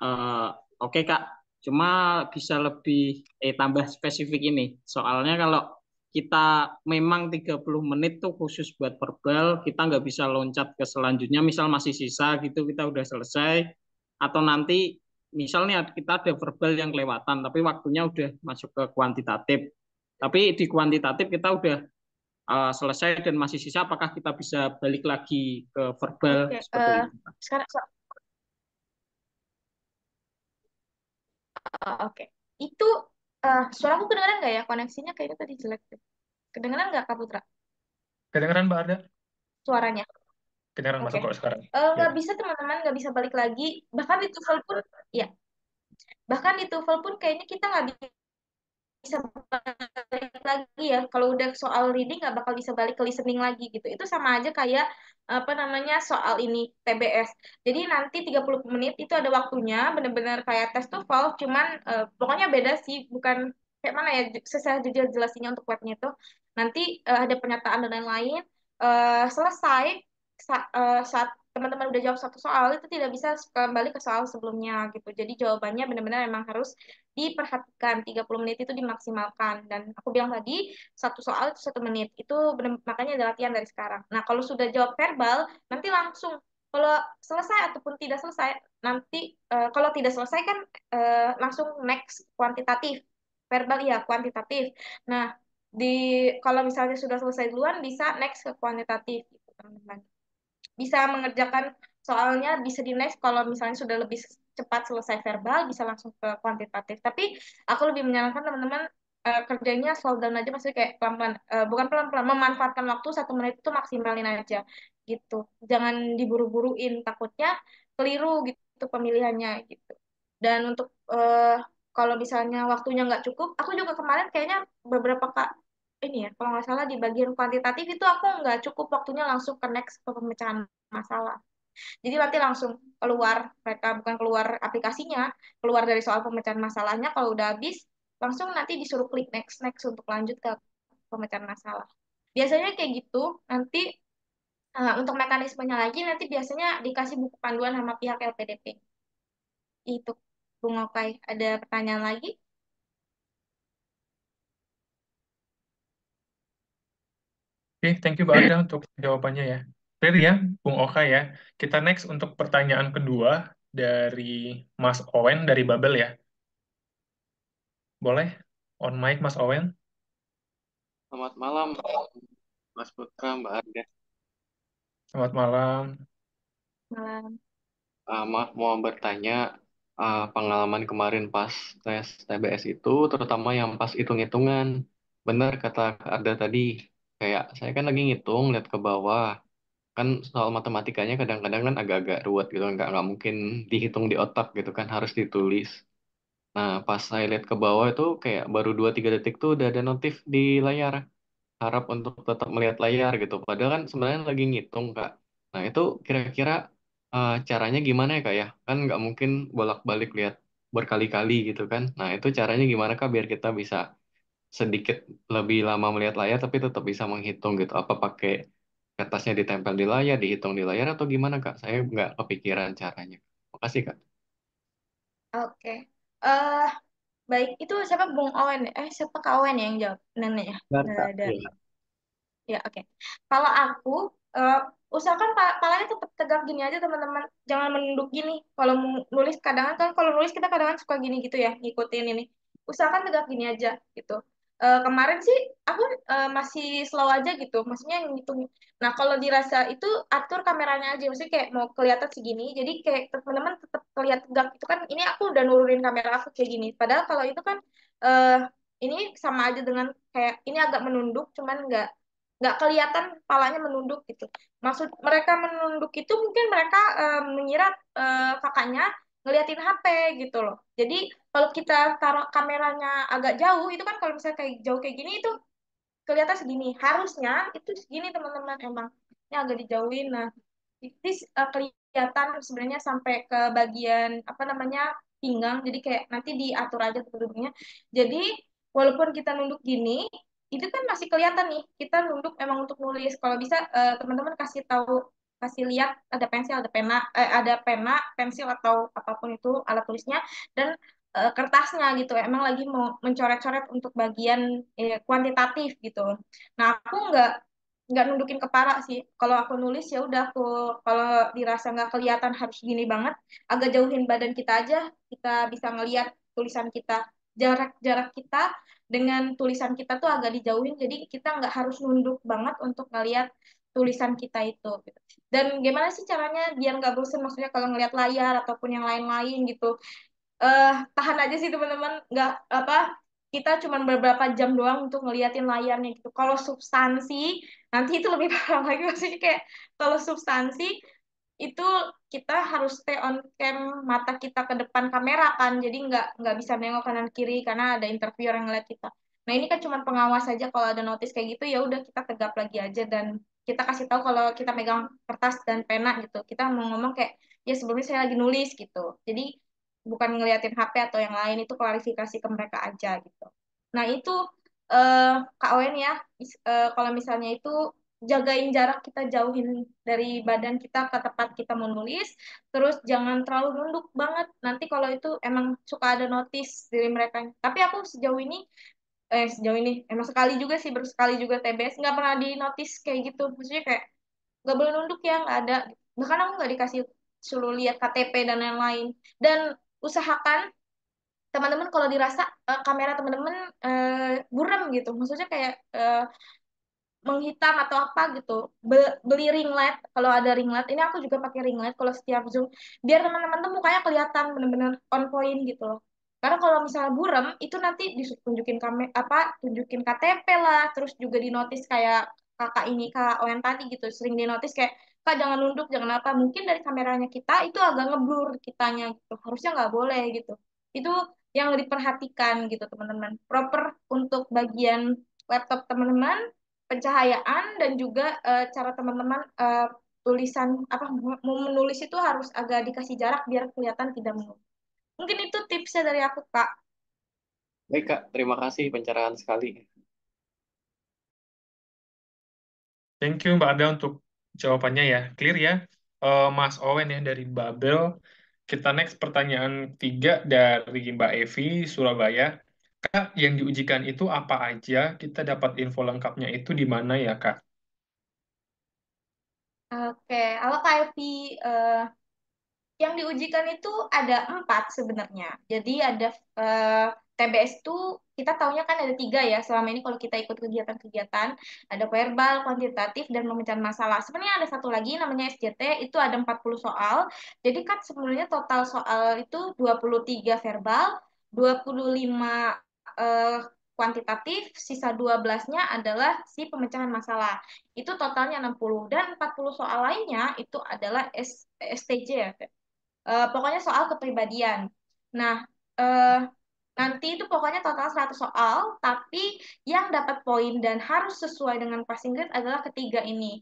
Eh, oke Kak, cuma bisa lebih tambah spesifik ini. Soalnya kalau kita memang 30 menit tuh khusus buat verbal, kita nggak bisa loncat ke selanjutnya, misal masih sisa gitu, kita udah selesai. Atau nanti misalnya kita ada verbal yang kelewatan, tapi waktunya udah masuk ke kuantitatif. Tapi di kuantitatif kita udah selesai dan masih sisa, apakah kita bisa balik lagi ke verbal Oke, seperti itu? sekarang oke. Itu suaraku kedengeran nggak ya? Koneksinya kayaknya tadi jelek deh. Kedengeran nggak Kak Putra? Kedengeran, Mbak Arda? Suaranya? Kedengeran Oke. masuk kok sekarang. Ya. Nggak bisa teman-teman, nggak bisa balik lagi. Bahkan di TOEFL pun, ya. Bahkan di TOEFL pun kayaknya kita nggak bisa balik lagi ya. Kalau udah soal reading nggak bakal bisa balik ke listening lagi gitu. Itu sama aja kayak apa namanya soal ini TBS. Jadi nanti 30 menit itu ada waktunya bener-bener kayak tes TOEFL, cuman pokoknya beda sih, bukan kayak mana ya saya jelasinnya untuk webnya itu. Nanti ada pernyataan dan lain-lain. Selesai saat teman-teman udah jawab satu soal itu tidak bisa kembali ke soal sebelumnya gitu. Jadi jawabannya benar-benar memang harus diperhatikan 30 menit itu dimaksimalkan dan aku bilang tadi satu soal itu 1 menit itu bener, makanya ada latihan dari sekarang. Nah kalau sudah jawab verbal nanti langsung kalau selesai ataupun tidak selesai nanti kalau tidak selesai kan langsung next kuantitatif verbal ya kuantitatif. Nah di kalau misalnya sudah selesai duluan bisa next ke kuantitatif gitu teman-teman bisa mengerjakan soalnya bisa di next kalau misalnya sudah lebih cepat selesai verbal bisa langsung ke kuantitatif tapi aku lebih menyarankan teman-teman kerjanya slow down aja maksudnya kayak pelan-pelan bukan pelan-pelan memanfaatkan waktu 1 menit itu maksimalin aja gitu jangan diburu-buruin takutnya keliru gitu pemilihannya gitu dan untuk kalau misalnya waktunya nggak cukup aku juga kemarin kayaknya beberapa kak ini ya, kalau nggak salah di bagian kuantitatif itu aku nggak cukup waktunya langsung ke next ke pemecahan masalah. Jadi nanti langsung keluar, mereka bukan keluar aplikasinya, keluar dari soal pemecahan masalahnya, kalau udah habis, langsung nanti disuruh klik next, next untuk lanjut ke pemecahan masalah. Biasanya kayak gitu, nanti untuk mekanismenya lagi, nanti biasanya dikasih buku panduan sama pihak LPDP. Itu, Bung Okai. Ada pertanyaan lagi? Oke, thank you, Mbak Arda, untuk jawabannya ya. Clear ya, Bung Oka ya. Kita next untuk pertanyaan kedua dari Mas Owen dari Babel ya. Boleh? On mic, Mas Owen. Selamat malam, Mas Putra, Mbak Arda. Selamat malam. Malam. Maaf, mau bertanya, pengalaman kemarin pas tes TBS itu, terutama yang pas hitung-hitungan. Benar kata Kak Arda tadi, kayak saya kan lagi ngitung, lihat ke bawah. Kan soal matematikanya kadang-kadang kan agak-agak ruwet gitu, nggak mungkin dihitung di otak gitu kan, harus ditulis. Nah, pas saya lihat ke bawah itu kayak baru 2-3 detik tuh udah ada notif di layar. Harap untuk tetap melihat layar gitu. Padahal kan sebenarnya lagi ngitung, Kak. Nah, itu kira-kira caranya gimana ya, Kak ya? Kan nggak mungkin bolak-balik lihat berkali-kali gitu kan. Nah, itu caranya gimana, Kak, biar kita bisa sedikit lebih lama melihat layar tapi tetap bisa menghitung gitu. Apa pakai kertasnya ditempel di layar, dihitung di layar atau gimana, Kak? Saya nggak kepikiran caranya. Makasih, Kak. Oke. eh Baik, itu siapa Bung Owen? Siapa Kak Owen ya yang jawab? Nenek ya? Benar, Nggak Kak. ada. Iya. Ya, oke. Kalau aku, usahakan palanya tetap tegak gini aja, teman-teman. Jangan menunduk gini. Kalau nulis, kadang kan kalau nulis kita kadang suka gini gitu ya, ngikutin ini. Usahakan tegak gini aja, gitu. Kemarin sih aku masih slow aja gitu, maksudnya ngitung. Nah, kalau dirasa itu atur kameranya aja, maksudnya kayak mau kelihatan segini, jadi kayak teman-teman tetap kelihatan tegak. Itu kan, ini aku udah nurunin kamera aku kayak gini. Padahal kalau itu kan, eh ini sama aja dengan kayak ini agak menunduk, cuman nggak kelihatan kepalanya menunduk gitu. Maksud mereka menunduk itu mungkin mereka mengira kakaknya ngeliatin HP gitu loh. Jadi kalau kita taruh kameranya agak jauh itu kan kalau misalnya kayak jauh kayak gini itu kelihatan segini. Harusnya itu segini teman-teman emang. Ini agak dijauhin. Nah, ini kelihatan sebenarnya sampai ke bagian apa namanya pinggang. Jadi kayak nanti diatur aja duduknya. Jadi walaupun kita nunduk gini, itu kan masih kelihatan nih. Kita nunduk emang untuk nulis. Kalau bisa teman-teman kasih tahu, kasih lihat ada pensil, ada pena, pensil atau apapun itu alat tulisnya dan kertasnya gitu. Emang lagi mau mencoret-coret untuk bagian kuantitatif gitu. Nah, aku nggak nundukin kepala sih. Kalau aku nulis ya udah aku kalau dirasa nggak kelihatan harus gini banget, agak jauhin badan kita aja, kita bisa ngelihat tulisan kita. Jarak-jarak kita dengan tulisan kita tuh agak dijauhin, jadi kita nggak harus nunduk banget untuk ngelihat tulisan kita itu. Gitu. Dan gimana sih caranya biar nggak bosen, maksudnya kalau ngelihat layar ataupun yang lain-lain gitu tahan aja sih teman-teman nggak apa kita cuma beberapa jam doang untuk ngeliatin layarnya gitu kalau substansi nanti itu lebih parah lagi maksudnya kayak kalau substansi itu kita harus stay on cam mata kita ke depan kamera kan jadi nggak bisa nengok kanan kiri karena ada interviewer yang ngeliat kita nah ini kan cuma pengawas aja kalau ada notice kayak gitu ya udah kita tegap lagi aja dan kita kasih tahu kalau kita megang kertas dan pena gitu kita mau ngomong kayak ya sebelumnya saya lagi nulis gitu jadi bukan ngeliatin HP atau yang lain itu klarifikasi ke mereka aja gitu nah itu Kak Owen ya kalau misalnya itu jagain jarak kita jauhin dari badan kita ke tempat kita mau nulis terus jangan terlalu nunduk banget nanti kalau itu emang suka ada notice dari mereka tapi aku sejauh ini emang sekali juga sih baru sekali juga TBS nggak pernah di notice kayak gitu maksudnya kayak nggak boleh nunduk ya nggak ada bahkan aku nggak dikasih suruh lihat KTP dan lain-lain dan usahakan teman-teman kalau dirasa kamera teman-teman buram gitu maksudnya kayak menghitam atau apa gitu beli ring light kalau ada ring light ini aku juga pakai ring light kalau setiap zoom biar teman-teman tuh mukanya kelihatan bener-bener on point gitu loh karena kalau misalnya buram itu nanti ditunjukin apa tunjukin KTP lah terus juga di notice kayak kakak ini kak Owen tadi gitu sering di notice kayak kak jangan nunduk jangan apa mungkin dari kameranya kita itu agak ngeblur kitanya gitu harusnya nggak boleh gitu itu yang diperhatikan gitu teman-teman proper untuk bagian laptop teman-teman pencahayaan dan juga cara teman-teman tulisan apa mau menulis itu harus agak dikasih jarak biar kelihatan tidak menulis. Mungkin itu tipsnya dari aku, Kak. Baik, Kak. Terima kasih pencerahan sekali. Thank you Mbak Arda untuk jawabannya ya. Clear ya, Mas Owen ya dari Babel. Kita next pertanyaan ketiga dari Mbak Evi, Surabaya. Kak, yang diujikan itu apa aja? Kita dapat info lengkapnya itu di mana ya, Kak? Oke, halo Kak Evi. Yang diujikan itu ada 4 sebenarnya. Jadi ada eh, TBS itu kita taunya kan ada 3 ya. Selama ini kalau kita ikut kegiatan-kegiatan ada verbal, kuantitatif, dan pemecahan masalah. Sebenarnya ada satu lagi namanya SJT itu ada 40 soal. Jadi kan sebenarnya total soal itu 23 verbal, 25 eh, kuantitatif, sisa 12-nya adalah si pemecahan masalah. Itu totalnya 60 dan 40 soal lainnya itu adalah STJ ya. Pokoknya soal kepribadian. Nah, eh, nanti itu pokoknya total 100 soal, tapi yang dapat poin dan harus sesuai dengan passing grade adalah ketiga ini.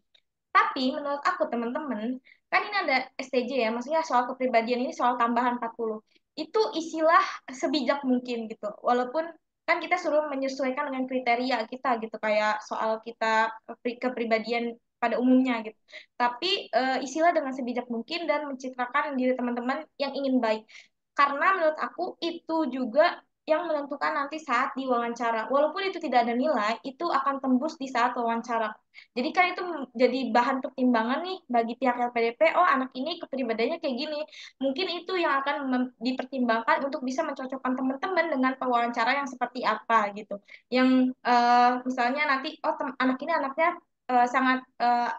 Tapi menurut aku teman-teman, kan ini ada STJ ya, maksudnya soal kepribadian ini soal tambahan 40. Itu isilah sebijak mungkin gitu. Walaupun kan kita suruh menyesuaikan dengan kriteria kita gitu, kayak soal kita kepribadian pada umumnya gitu. Tapi isilah dengan sebijak mungkin dan mencitrakan diri teman-teman yang ingin baik. Karena menurut aku itu juga yang menentukan nanti saat diwawancara. Walaupun itu tidak ada nilai, itu akan tembus di saat wawancara. Jadi kan itu jadi bahan pertimbangan nih bagi pihak LPDP, oh anak ini kepribadiannya kayak gini. Mungkin itu yang akan dipertimbangkan untuk bisa mencocokkan teman-teman dengan pewawancara yang seperti apa gitu. Yang misalnya nanti, oh anak ini anaknya sangat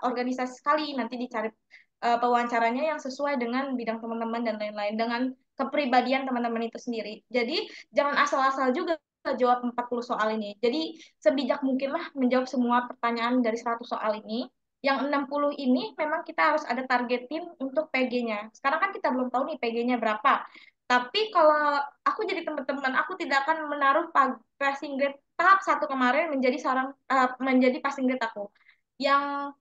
organisasi sekali, nanti dicari pewawancaranya yang sesuai dengan bidang teman-teman dan lain-lain, dengan kepribadian teman-teman itu sendiri. Jadi jangan asal-asal juga jawab 40 soal ini. Jadi sebijak mungkinlah menjawab semua pertanyaan dari 100 soal ini. Yang 60 ini memang kita harus ada targetin untuk PG-nya. Sekarang kan kita belum tahu nih PG-nya berapa. Tapi kalau aku jadi teman-teman, aku tidak akan menaruh passing grade tahap satu kemarin menjadi passing grade aku. Yang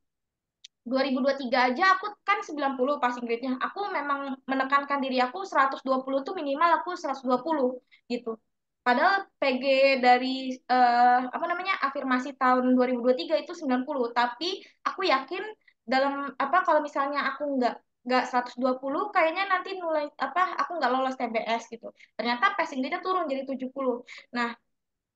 2023 aja aku kan 90 passing grade-nya. Aku memang menekankan diri aku 120 tuh minimal aku 120 gitu. Padahal PG dari apa namanya afirmasi tahun 2023 itu 90, tapi aku yakin dalam apa kalau misalnya aku nggak 120 kayaknya nanti nilai apa aku nggak lolos TBS gitu. Ternyata passing grade-nya turun jadi 70. Nah,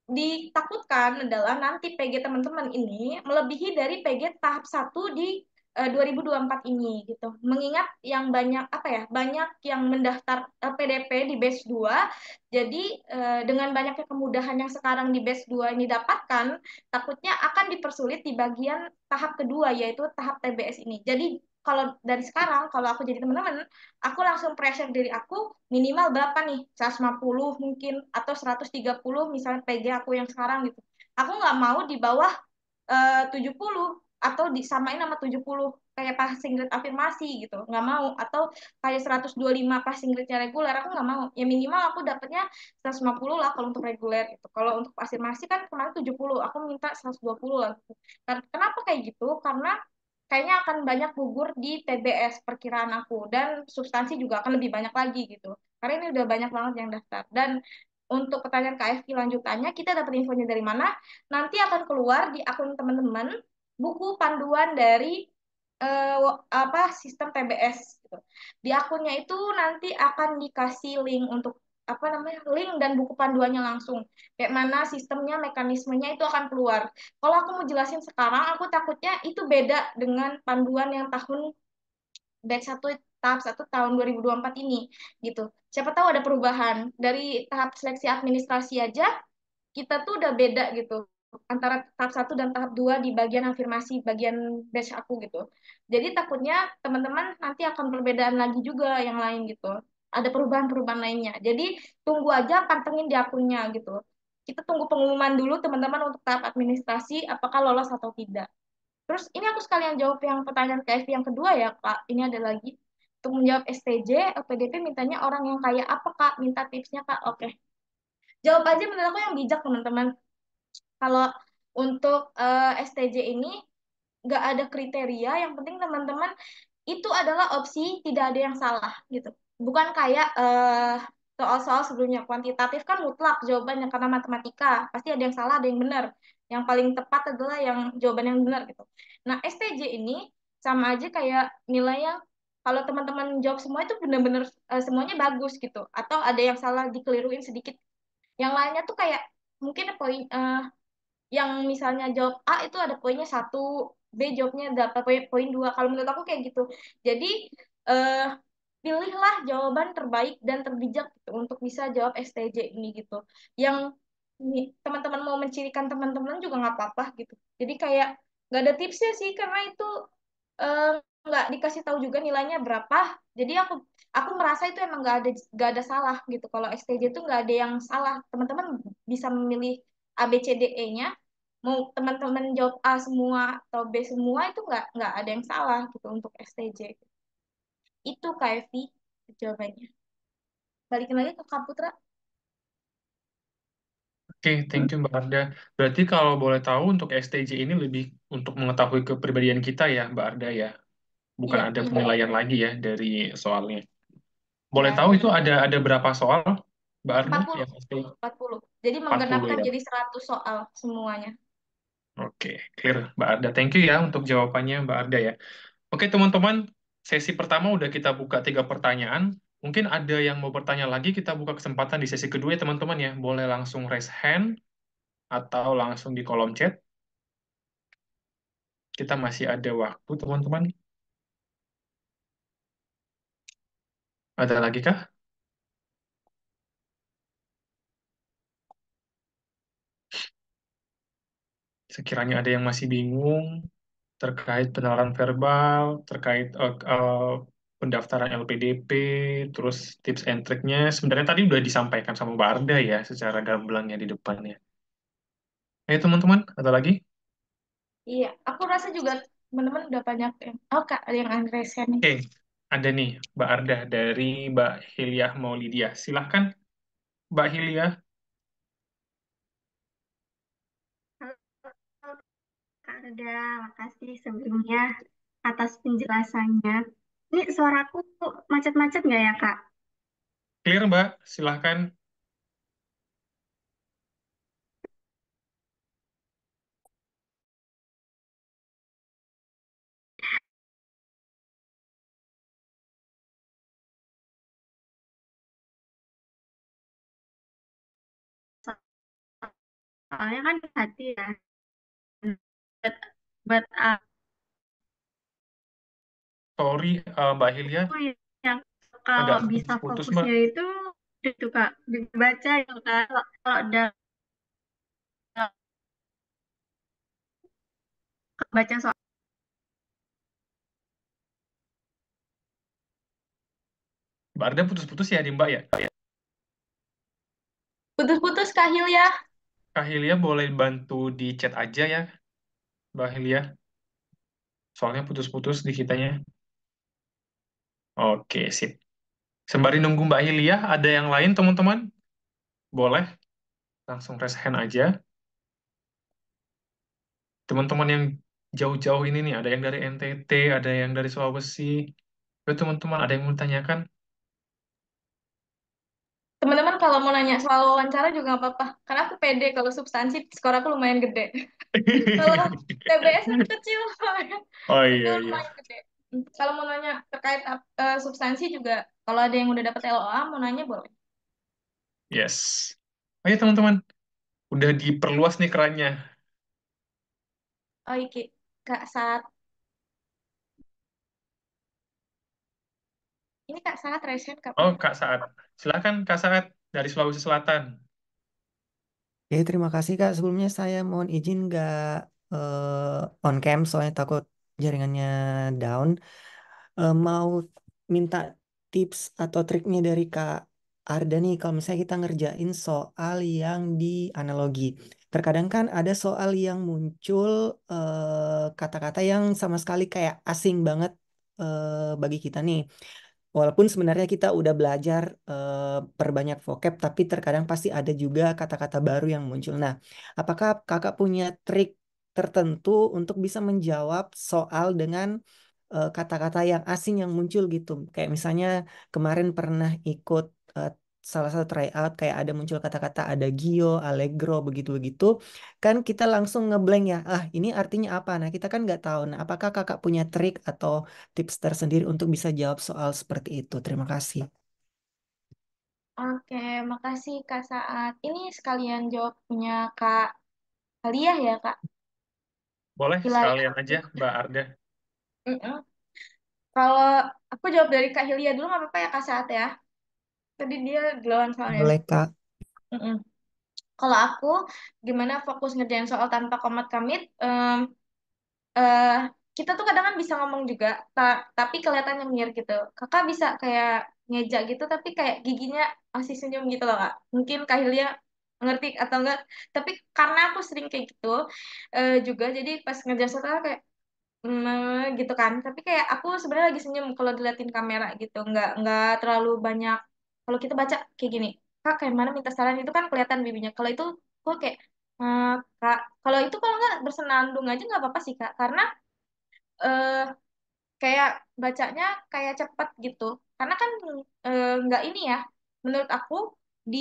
ditakutkan adalah nanti PG teman-teman ini melebihi dari PG tahap satu di 2024 ini gitu. Mengingat yang banyak apa ya, banyak yang mendaftar PDP di batch 2. Jadi dengan banyaknya kemudahan yang sekarang di batch 2 ini dapatkan, takutnya akan dipersulit di bagian tahap kedua yaitu tahap TBS ini. Jadi kalau dari sekarang, kalau aku jadi teman-teman, aku langsung pressure diri aku minimal berapa nih? 150 mungkin atau 130 misalnya PG aku yang sekarang gitu. Aku nggak mau di bawah 70 atau disamain sama 70 kayak passing grade afirmasi gitu. Nggak mau atau kayak 125 passing grade-nya reguler aku nggak mau. Ya minimal aku dapatnya 150 lah kalau untuk reguler gitu. Kalau untuk afirmasi kan kemarin 70, aku minta 120 lah. Kenapa kayak gitu? Karena kayaknya akan banyak gugur di TBS perkiraan aku dan substansi juga akan lebih banyak lagi gitu. Karena ini udah banyak banget yang daftar. Dan untuk pertanyaan KFQ lanjutannya, kita dapat infonya dari mana? Nanti akan keluar di akun teman-teman buku panduan dari apa sistem TBS gitu. Di akunnya itu nanti akan dikasih link untuk apa namanya link dan buku panduannya langsung. Kayak mana sistemnya, mekanismenya itu akan keluar. Kalau aku mau jelasin sekarang, aku takutnya itu beda dengan panduan yang tahun batch 1 tahap 1 tahun 2024 ini gitu. Siapa tahu ada perubahan. Dari tahap seleksi administrasi aja kita tuh udah beda gitu antara tahap satu dan tahap 2 di bagian afirmasi bagian batch aku gitu. Jadi takutnya teman-teman nanti akan perbedaan lagi juga yang lain gitu. Ada perubahan-perubahan lainnya. Jadi tunggu aja pantengin di akunnya gitu. Kita tunggu pengumuman dulu teman-teman untuk tahap administrasi apakah lolos atau tidak. Terus ini aku sekalian jawab yang pertanyaan KFV yang kedua ya Kak. Ini ada lagi. Untuk menjawab STJ, LPDP mintanya orang yang kayak apa Kak? Minta tipsnya Kak. Oke. Jawab aja menurut aku yang bijak teman-teman. Kalau untuk STJ ini nggak ada kriteria, yang penting teman-teman itu adalah opsi tidak ada yang salah gitu. Bukan kayak soal-soal sebelumnya kuantitatif kan mutlak jawabannya karena matematika pasti ada yang salah ada yang benar. Yang paling tepat adalah yang jawaban yang benar gitu. Nah STJ ini sama aja kayak nilai yang kalau teman-teman jawab semua itu benar-benar semuanya bagus gitu. Atau ada yang salah dikeliruin sedikit. Yang lainnya tuh kayak mungkin poin yang misalnya jawab A itu ada poinnya satu, B jawabnya dapat poin dua. Kalau menurut aku kayak gitu. Jadi eh, pilihlah jawaban terbaik dan terbijak gitu, untuk bisa jawab STJ ini gitu. Yang teman-teman mau mencirikan teman-teman juga nggak apa-apa gitu. Jadi kayak nggak ada tipsnya sih karena itu eh, nggak dikasih tahu juga nilainya berapa. Jadi aku merasa itu emang nggak ada salah gitu. Kalau STJ itu nggak ada yang salah. Teman-teman bisa memilih A B C D E-nya. Mau teman-teman jawab A semua atau B semua itu nggak ada yang salah gitu untuk STJ. Itu Kak Evi jawabannya. Balikin lagi ke Kak Putra. Oke, thank you Mbak Arda. Berarti kalau boleh tahu untuk STJ ini lebih untuk mengetahui kepribadian kita ya Mbak Arda ya. Bukan Iya, ada iya. penilaian lagi ya dari soalnya. Boleh Ya, tahu dan itu ada berapa soal Mbak Arda 40, yang STJ? 40. Jadi 40 menggenapkan ya. jadi 100 soal semuanya. Oke, clear Mbak Arda. Thank you ya untuk jawabannya Mbak Arda ya. Oke teman-teman, sesi pertama udah kita buka 3 pertanyaan. Mungkin ada yang mau bertanya lagi, kita buka kesempatan di sesi kedua ya teman-teman ya. Boleh langsung raise hand atau langsung di kolom chat. Kita masih ada waktu teman-teman. Ada lagi kah? Sekiranya ada yang masih bingung terkait penalaran verbal, terkait pendaftaran LPDP, terus tips and triknya, sebenarnya tadi udah disampaikan sama Mbak Arda ya, secara gamblangnya di depannya. Ayo teman-teman, ada lagi? Iya, aku rasa juga teman-teman udah banyak yang, oh Kak, ada yang unresen nih. Oke, ada nih Mbak Arda dari Mbak Hilya Maulidia. Silahkan Mbak Hilya. Halo Kak Reda, makasih sebelumnya atas penjelasannya. Ini suaraku macet-macet nggak ya Kak? Clear Mbak, silahkan. Soalnya kan hati ya. Buat aku Sorry Mbak Hilya, yang kalau agak bisa putus-putus Mbak. fokusnya itu Kak, baca itu Kak. Kalau udah baca soal Mbak Arda putus-putus ya di Mbak ya? Putus-putus Kak Hilya. Kak Hilya boleh bantu di chat aja ya, Mbak Hilya. Soalnya putus-putus di kitanya. Oke, sip. Sembari nunggu Mbak Hilya, ada yang lain teman-teman? Boleh, langsung raise hand aja. Teman-teman yang jauh-jauh ini nih, ada yang dari NTT, ada yang dari Sulawesi. Oke, teman-teman, ada yang mau tanyakan? Teman-teman kalau mau nanya soal wawancara juga nggak apa-apa. Karena aku pede kalau substansi skor aku lumayan gede. Kalau TBS aku kecil, Oh itu iya, iya. lumayan gede. Kalau mau nanya terkait substansi juga, kalau ada yang udah dapat LOA mau nanya boleh. Yes. Ayo teman-teman, udah diperluas nih kerannya. Oh iki, Kak Saat. Ini Kak Saat resen Kak Oh, Putri. Kak Saat. Silakan Kak Saat dari Sulawesi Selatan. Oke, terima kasih Kak. Sebelumnya saya mohon izin nggak on cam soalnya takut jaringannya down. Mau minta tips atau triknya dari Kak Arda nih kalau misalnya kita ngerjain soal yang di analogi. Terkadang kan ada soal yang muncul kata-kata yang sama sekali kayak asing banget bagi kita nih. Walaupun sebenarnya kita udah belajar perbanyak vocab, tapi terkadang pasti ada juga kata-kata baru yang muncul. Nah, apakah kakak punya trik tertentu untuk bisa menjawab soal dengan kata-kata yang asing yang muncul gitu? Kayak misalnya kemarin pernah ikut eh, salah satu tryout kayak ada muncul kata-kata ada Gio, Allegro, begitu-begitu. Kan kita langsung ngeblank ya, ah ini artinya apa? Nah, kita kan nggak tahu. Nah, apakah kakak punya trik atau tips tersendiri untuk bisa jawab soal seperti itu. Terima kasih. Oke, makasih Kak Saat. Ini sekalian jawabnya Kak Alia ya Kak Boleh Hilal. sekalian aja, Mbak Arda. Mm-mm. Kalau aku jawab dari Kak Hilya dulu nggak apa-apa ya Kak Saat ya. Tadi dia duluan soalnya. Boleh, Kak. Mm-mm. Kalau aku gimana fokus ngerjain soal tanpa komat kamit, eh kita tuh kadang kan bisa ngomong juga, tapi kelihatan nyengir gitu. Kakak bisa kayak ngejak gitu, tapi kayak giginya masih senyum gitu loh kak. Mungkin Kak Hilya ngerti atau enggak. Tapi karena aku sering kayak gitu juga, jadi pas ngerjain soal kayak gitu kan. Tapi kayak aku sebenarnya lagi senyum kalau diliatin kamera gitu. Nggak terlalu banyak. Kalau kita baca kayak gini, kak kayak mana minta saran itu kan kelihatan bibinya. Kalau itu kok kayak "Eh, kak, kalau itu kalau nggak bersenandung aja nggak apa-apa sih kak, karena eh, kayak bacanya kayak cepet gitu. Karena kan nggak ini ya, menurut aku di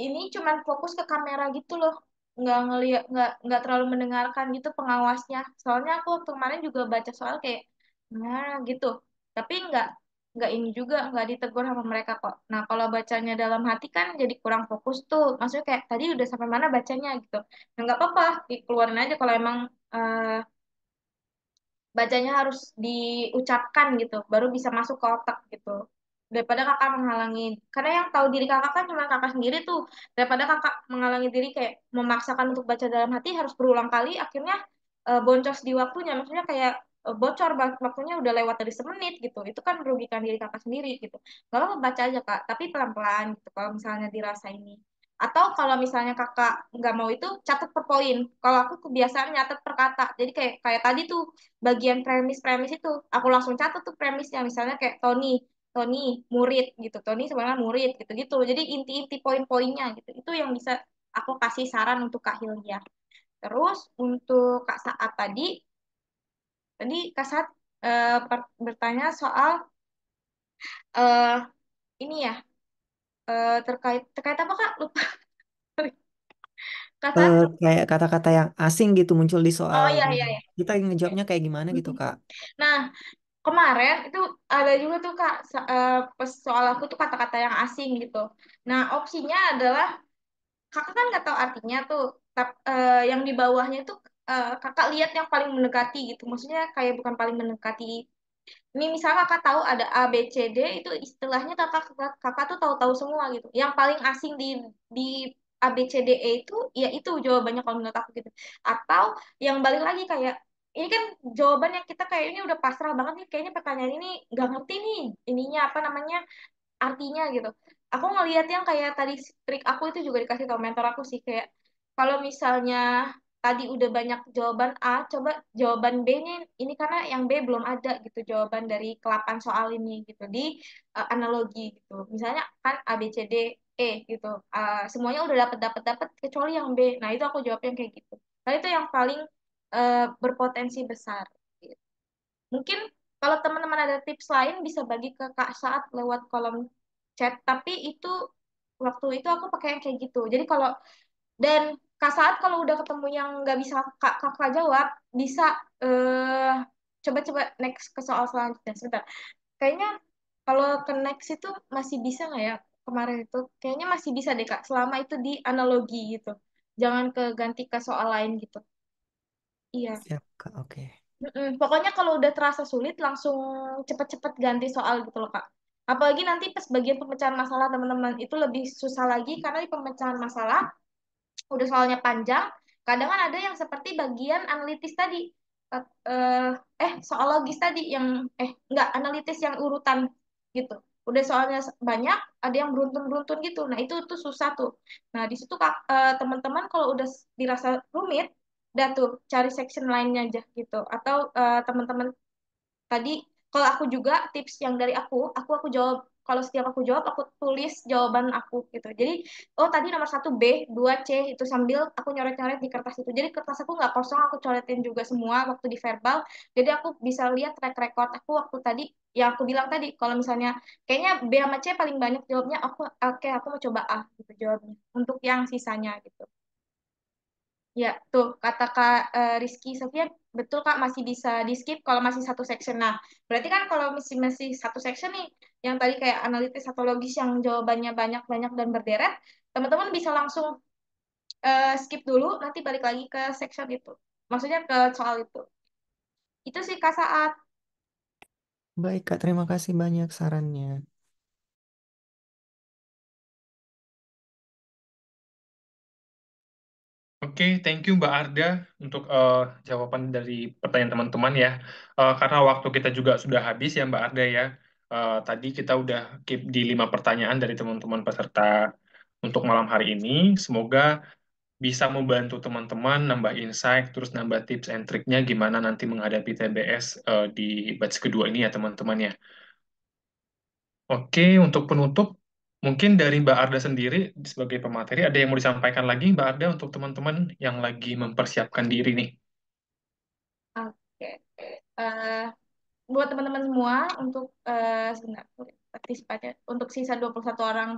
ini cuman fokus ke kamera gitu loh, nggak ngeliat nggak terlalu mendengarkan gitu pengawasnya. Soalnya aku waktu kemarin juga baca soal kayak nah gitu, tapi nggak ini juga nggak ditegur sama mereka kok. Nah kalau bacanya dalam hati kan jadi kurang fokus tuh. Maksudnya kayak tadi udah sampai mana bacanya gitu. Nah, nggak apa-apa, dikeluarin aja kalau emang bacanya harus diucapkan gitu, baru bisa masuk ke otak gitu. Daripada kakak menghalangi, karena yang tahu diri kakak kan cuma kakak sendiri tuh. Daripada kakak menghalangi diri kayak memaksakan untuk baca dalam hati harus berulang kali, akhirnya boncos di waktunya. Maksudnya kayak bocor waktunya udah lewat dari semenit gitu. Itu kan merugikan diri kakak sendiri gitu. Gak apa-apa baca aja kak, tapi pelan-pelan gitu. Kalau misalnya dirasa ini Atau kalau misalnya kakak nggak mau itu, catat per poin. Kalau aku kebiasaan nyatet per kata. Jadi kayak kayak tadi tuh bagian premis-premis itu, aku langsung catat tuh premisnya. Misalnya kayak Tony, Tony murid gitu. Tony sebenarnya murid gitu-gitu. Jadi inti-inti poin-poinnya gitu. Itu yang bisa aku kasih saran untuk Kak Hilya. Terus untuk Kak Saat tadi Kak Saat bertanya soal eh ini ya, terkait terkait apa Kak? Lupa. Kak Saat? Kayak kata-kata yang asing gitu muncul di Oh soal. iya iya iya. Kita ngejawabnya kayak gimana gitu, Mhm. Kak? Nah, kemarin itu ada juga tuh Kak, pas soal aku tuh kata-kata yang asing gitu. Nah, opsinya adalah kakak kan nggak tahu artinya tuh, yang di bawahnya tuh kakak lihat yang paling mendekati gitu. Maksudnya kayak bukan paling mendekati. Ini misalnya kakak tahu ada A, B, C, D, itu istilahnya kakak tuh tahu-tahu semua gitu. Yang paling asing di A, B, C, D, E itu, ya itu jawabannya kalau menurut aku gitu. Atau yang balik lagi kayak, ini kan jawaban yang kita kayak ini udah pasrah banget nih, kayaknya pertanyaan ini nggak ngerti nih, ininya apa namanya, artinya gitu. Aku ngelihat yang kayak tadi trik aku itu juga dikasih tau mentor aku sih kayak kalau misalnya tadi udah banyak jawaban A, coba jawaban B-nya ini karena yang B belum ada gitu jawaban dari ke-8 soal ini gitu di analogi gitu. Misalnya kan A B C D E gitu. Semuanya udah dapat kecuali yang B. Nah, itu aku jawab yang kayak gitu. Nah, itu yang paling berpotensi besar. Gitu. Mungkin kalau teman-teman ada tips lain bisa bagi ke Kak Saat lewat kolom chat. Tapi itu waktu itu aku pakai yang kayak gitu. Jadi kalau dan Kak Saat kalau udah ketemu yang nggak bisa kakak jawab, bisa eh coba-coba next ke soal selanjutnya. Sebentar. Kayaknya kalau ke next itu masih bisa nggak ya? Kemarin itu kayaknya masih bisa deh Kak. Selama itu di analogi gitu. Jangan ke ganti ke soal lain gitu. Iya. Siap, Kak. Oke. Pokoknya kalau udah terasa sulit langsung cepet-cepet ganti soal gitu loh Kak. Apalagi nanti pas bagian pemecahan masalah teman-teman itu lebih susah lagi karena di pemecahan masalah udah soalnya panjang. Kadang kan ada yang seperti bagian analitis tadi. Soal logis tadi yang enggak analitis yang urutan gitu. Udah soalnya banyak, ada yang beruntun-beruntun gitu. Nah, itu tuh susah tuh. Nah, di situ Kak, teman-teman kalau udah dirasa rumit, udah tuh cari section lainnya aja gitu. Atau teman-teman tadi kalau aku juga tips yang dari aku jawab kalau setiap aku jawab aku tulis jawaban aku gitu. Jadi oh tadi nomor satu B, dua C itu sambil aku nyoret-nyoret di kertas itu. Jadi kertas aku nggak kosong, aku coretin juga semua waktu di verbal. Jadi aku bisa lihat track record aku waktu tadi yang aku bilang tadi kalau misalnya kayaknya B sama C paling banyak jawabnya aku oke aku mau coba A gitu jawabnya untuk yang sisanya gitu. Ya, tuh kata Kak Rizky Sofia, betul Kak masih bisa di skip kalau masih satu section. Nah, berarti kan kalau masih satu section nih, yang tadi kayak analitis atau logis yang jawabannya banyak-banyak dan berderet, teman-teman bisa langsung skip dulu, nanti balik lagi ke section itu. Maksudnya ke soal itu. Itu sih Kak Saat. Baik, Kak. Terima kasih banyak sarannya. Oke, thank you Mbak Arda untuk jawaban dari pertanyaan teman-teman ya. Karena waktu kita juga sudah habis ya Mbak Arda ya. Tadi kita udah keep di 5 pertanyaan dari teman-teman peserta untuk malam hari ini. Semoga bisa membantu teman-teman nambah insight, terus nambah tips and triknya gimana nanti menghadapi TBS di batch kedua ini ya teman-teman ya. Oke, untuk penutup, mungkin dari Mbak Arda sendiri sebagai pemateri, ada yang mau disampaikan lagi Mbak Arda untuk teman-teman yang lagi mempersiapkan diri nih? Oke. Eh, buat teman-teman semua untuk sebentar, partisipannya untuk sisa 21 orang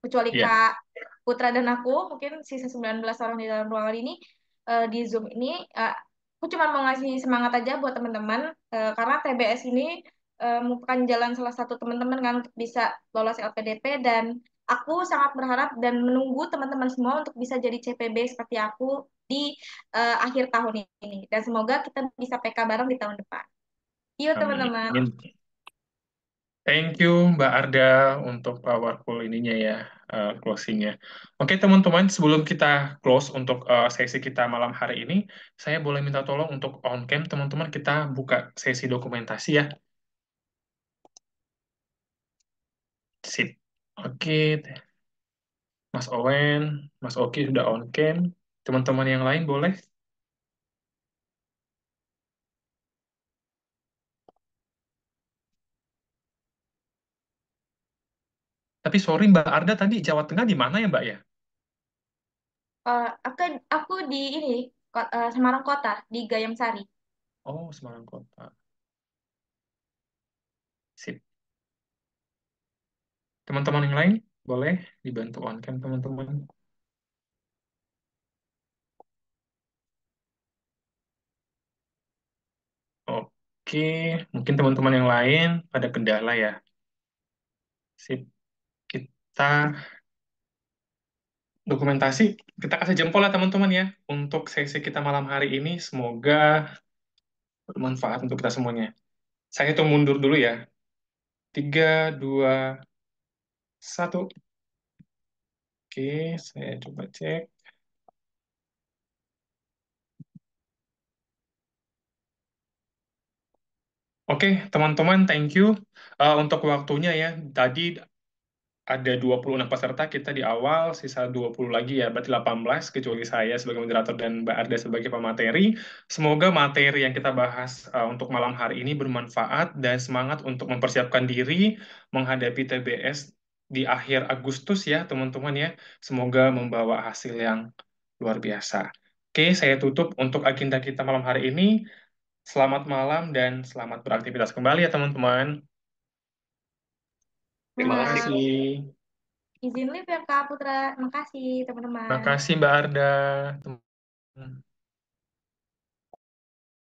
kecuali Iya. Kak Putra dan aku, mungkin sisa 19 orang di dalam ruangan ini di Zoom ini aku cuma mau ngasih semangat aja buat teman-teman karena TBS ini merupakan jalan salah satu teman-teman kan untuk bisa lolos LPDP dan aku sangat berharap dan menunggu teman-teman semua untuk bisa jadi CPB seperti aku di akhir tahun ini dan semoga kita bisa PK bareng di tahun depan. Yuk Amin. teman-teman. Thank you Mbak Arda untuk powerful ininya ya, closingnya. Oke teman-teman, sebelum kita close untuk sesi kita malam hari ini, saya boleh minta tolong untuk on cam teman-teman kita buka sesi dokumentasi ya. Sip. Oke. Mas Owen, Mas Oki sudah on cam. Teman-teman yang lain boleh? Tapi sorry Mbak Arda tadi Jawa Tengah di mana ya Mbak ya? Aku di ini Semarang Kota di Gayam Sari. Oh, Semarang Kota. Sip. Teman-teman yang lain boleh dibantu on cam teman-teman. Oke, mungkin teman-teman yang lain ada kendala ya. Sip. Kita dokumentasi, kita kasih jempol ya teman-teman ya untuk sesi kita malam hari ini. Semoga bermanfaat untuk kita semuanya. Saya hitung mundur dulu ya. 3, 2, 1. Oke, saya coba cek. Oke, teman-teman, thank you untuk waktunya ya. Tadi ada 26 peserta kita di awal, sisa 20 lagi ya, berarti 18, kecuali saya sebagai moderator dan Mbak Arda sebagai pemateri. Semoga materi yang kita bahas untuk malam hari ini bermanfaat dan semangat untuk mempersiapkan diri menghadapi TBS di akhir Agustus ya, teman-teman ya. Semoga membawa hasil yang luar biasa. Oke, saya tutup untuk agenda kita malam hari ini. Selamat malam dan selamat beraktivitas kembali ya, teman-teman. Terima Terima kasih. Nah, kasih. izin live ya Kak Putra. Makasih teman-teman. Makasih Mbak Arda.